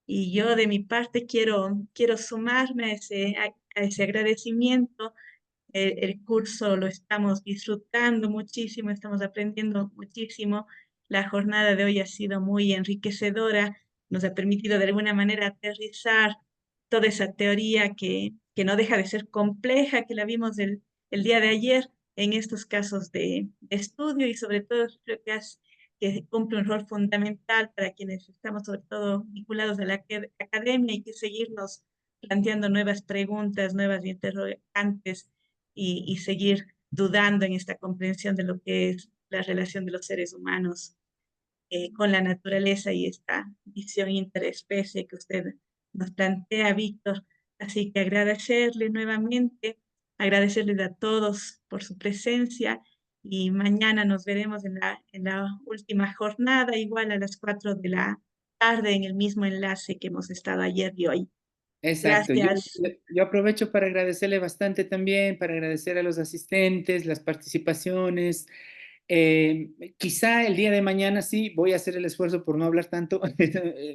Y yo de mi parte quiero sumarme a ese agradecimiento. El curso lo estamos disfrutando muchísimo, estamos aprendiendo muchísimo. La jornada de hoy ha sido muy enriquecedora, nos ha permitido de alguna manera aterrizar toda esa teoría que no deja de ser compleja, que la vimos el día de ayer en estos casos de estudio y sobre todo creo que cumple un rol fundamental para quienes estamos sobre todo vinculados a la academia y que seguirnos planteando nuevas preguntas, nuevas interrogantes y seguir dudando en esta comprensión de lo que es la relación de los seres humanos. con la naturaleza y esta visión interespecie que usted nos plantea, Víctor. Así que agradecerle nuevamente, agradecerles a todos por su presencia y mañana nos veremos en la última jornada, igual a las 4 de la tarde en el mismo enlace que hemos estado ayer y hoy. Exacto. Gracias. Yo aprovecho para agradecerle bastante también, para agradecer a los asistentes, las participaciones. Quizá el día de mañana sí voy a hacer el esfuerzo por no hablar tanto,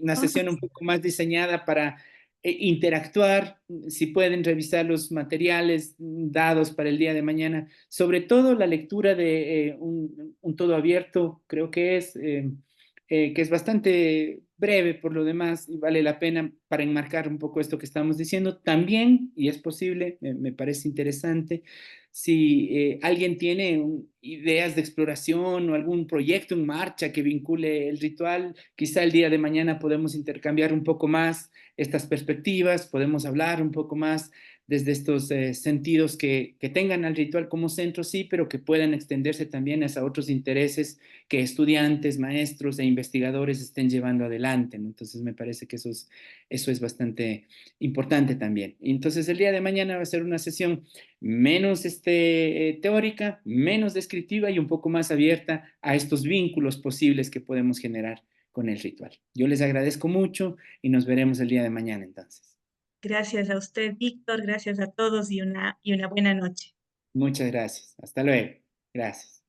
una sesión un poco más diseñada para interactuar, si pueden revisar los materiales dados para el día de mañana, sobre todo la lectura de un todo abierto, creo que es bastante breve por lo demás y vale la pena para enmarcar un poco esto que estamos diciendo. También, y es posible, me parece interesante, si alguien tiene ideas de exploración o algún proyecto en marcha que vincule el ritual, quizá el día de mañana podemos intercambiar un poco más estas perspectivas, podemos hablar un poco más desde estos sentidos que tengan al ritual como centro, sí, pero que puedan extenderse también hacia otros intereses que estudiantes, maestros e investigadores estén llevando adelante, ¿no? Entonces me parece que eso es bastante importante también. Entonces el día de mañana va a ser una sesión menos teórica, menos descriptiva y un poco más abierta a estos vínculos posibles que podemos generar con el ritual. Yo les agradezco mucho y nos veremos el día de mañana entonces. Gracias a usted, Víctor. Gracias a todos y una buena noche. Muchas gracias. Hasta luego. Gracias.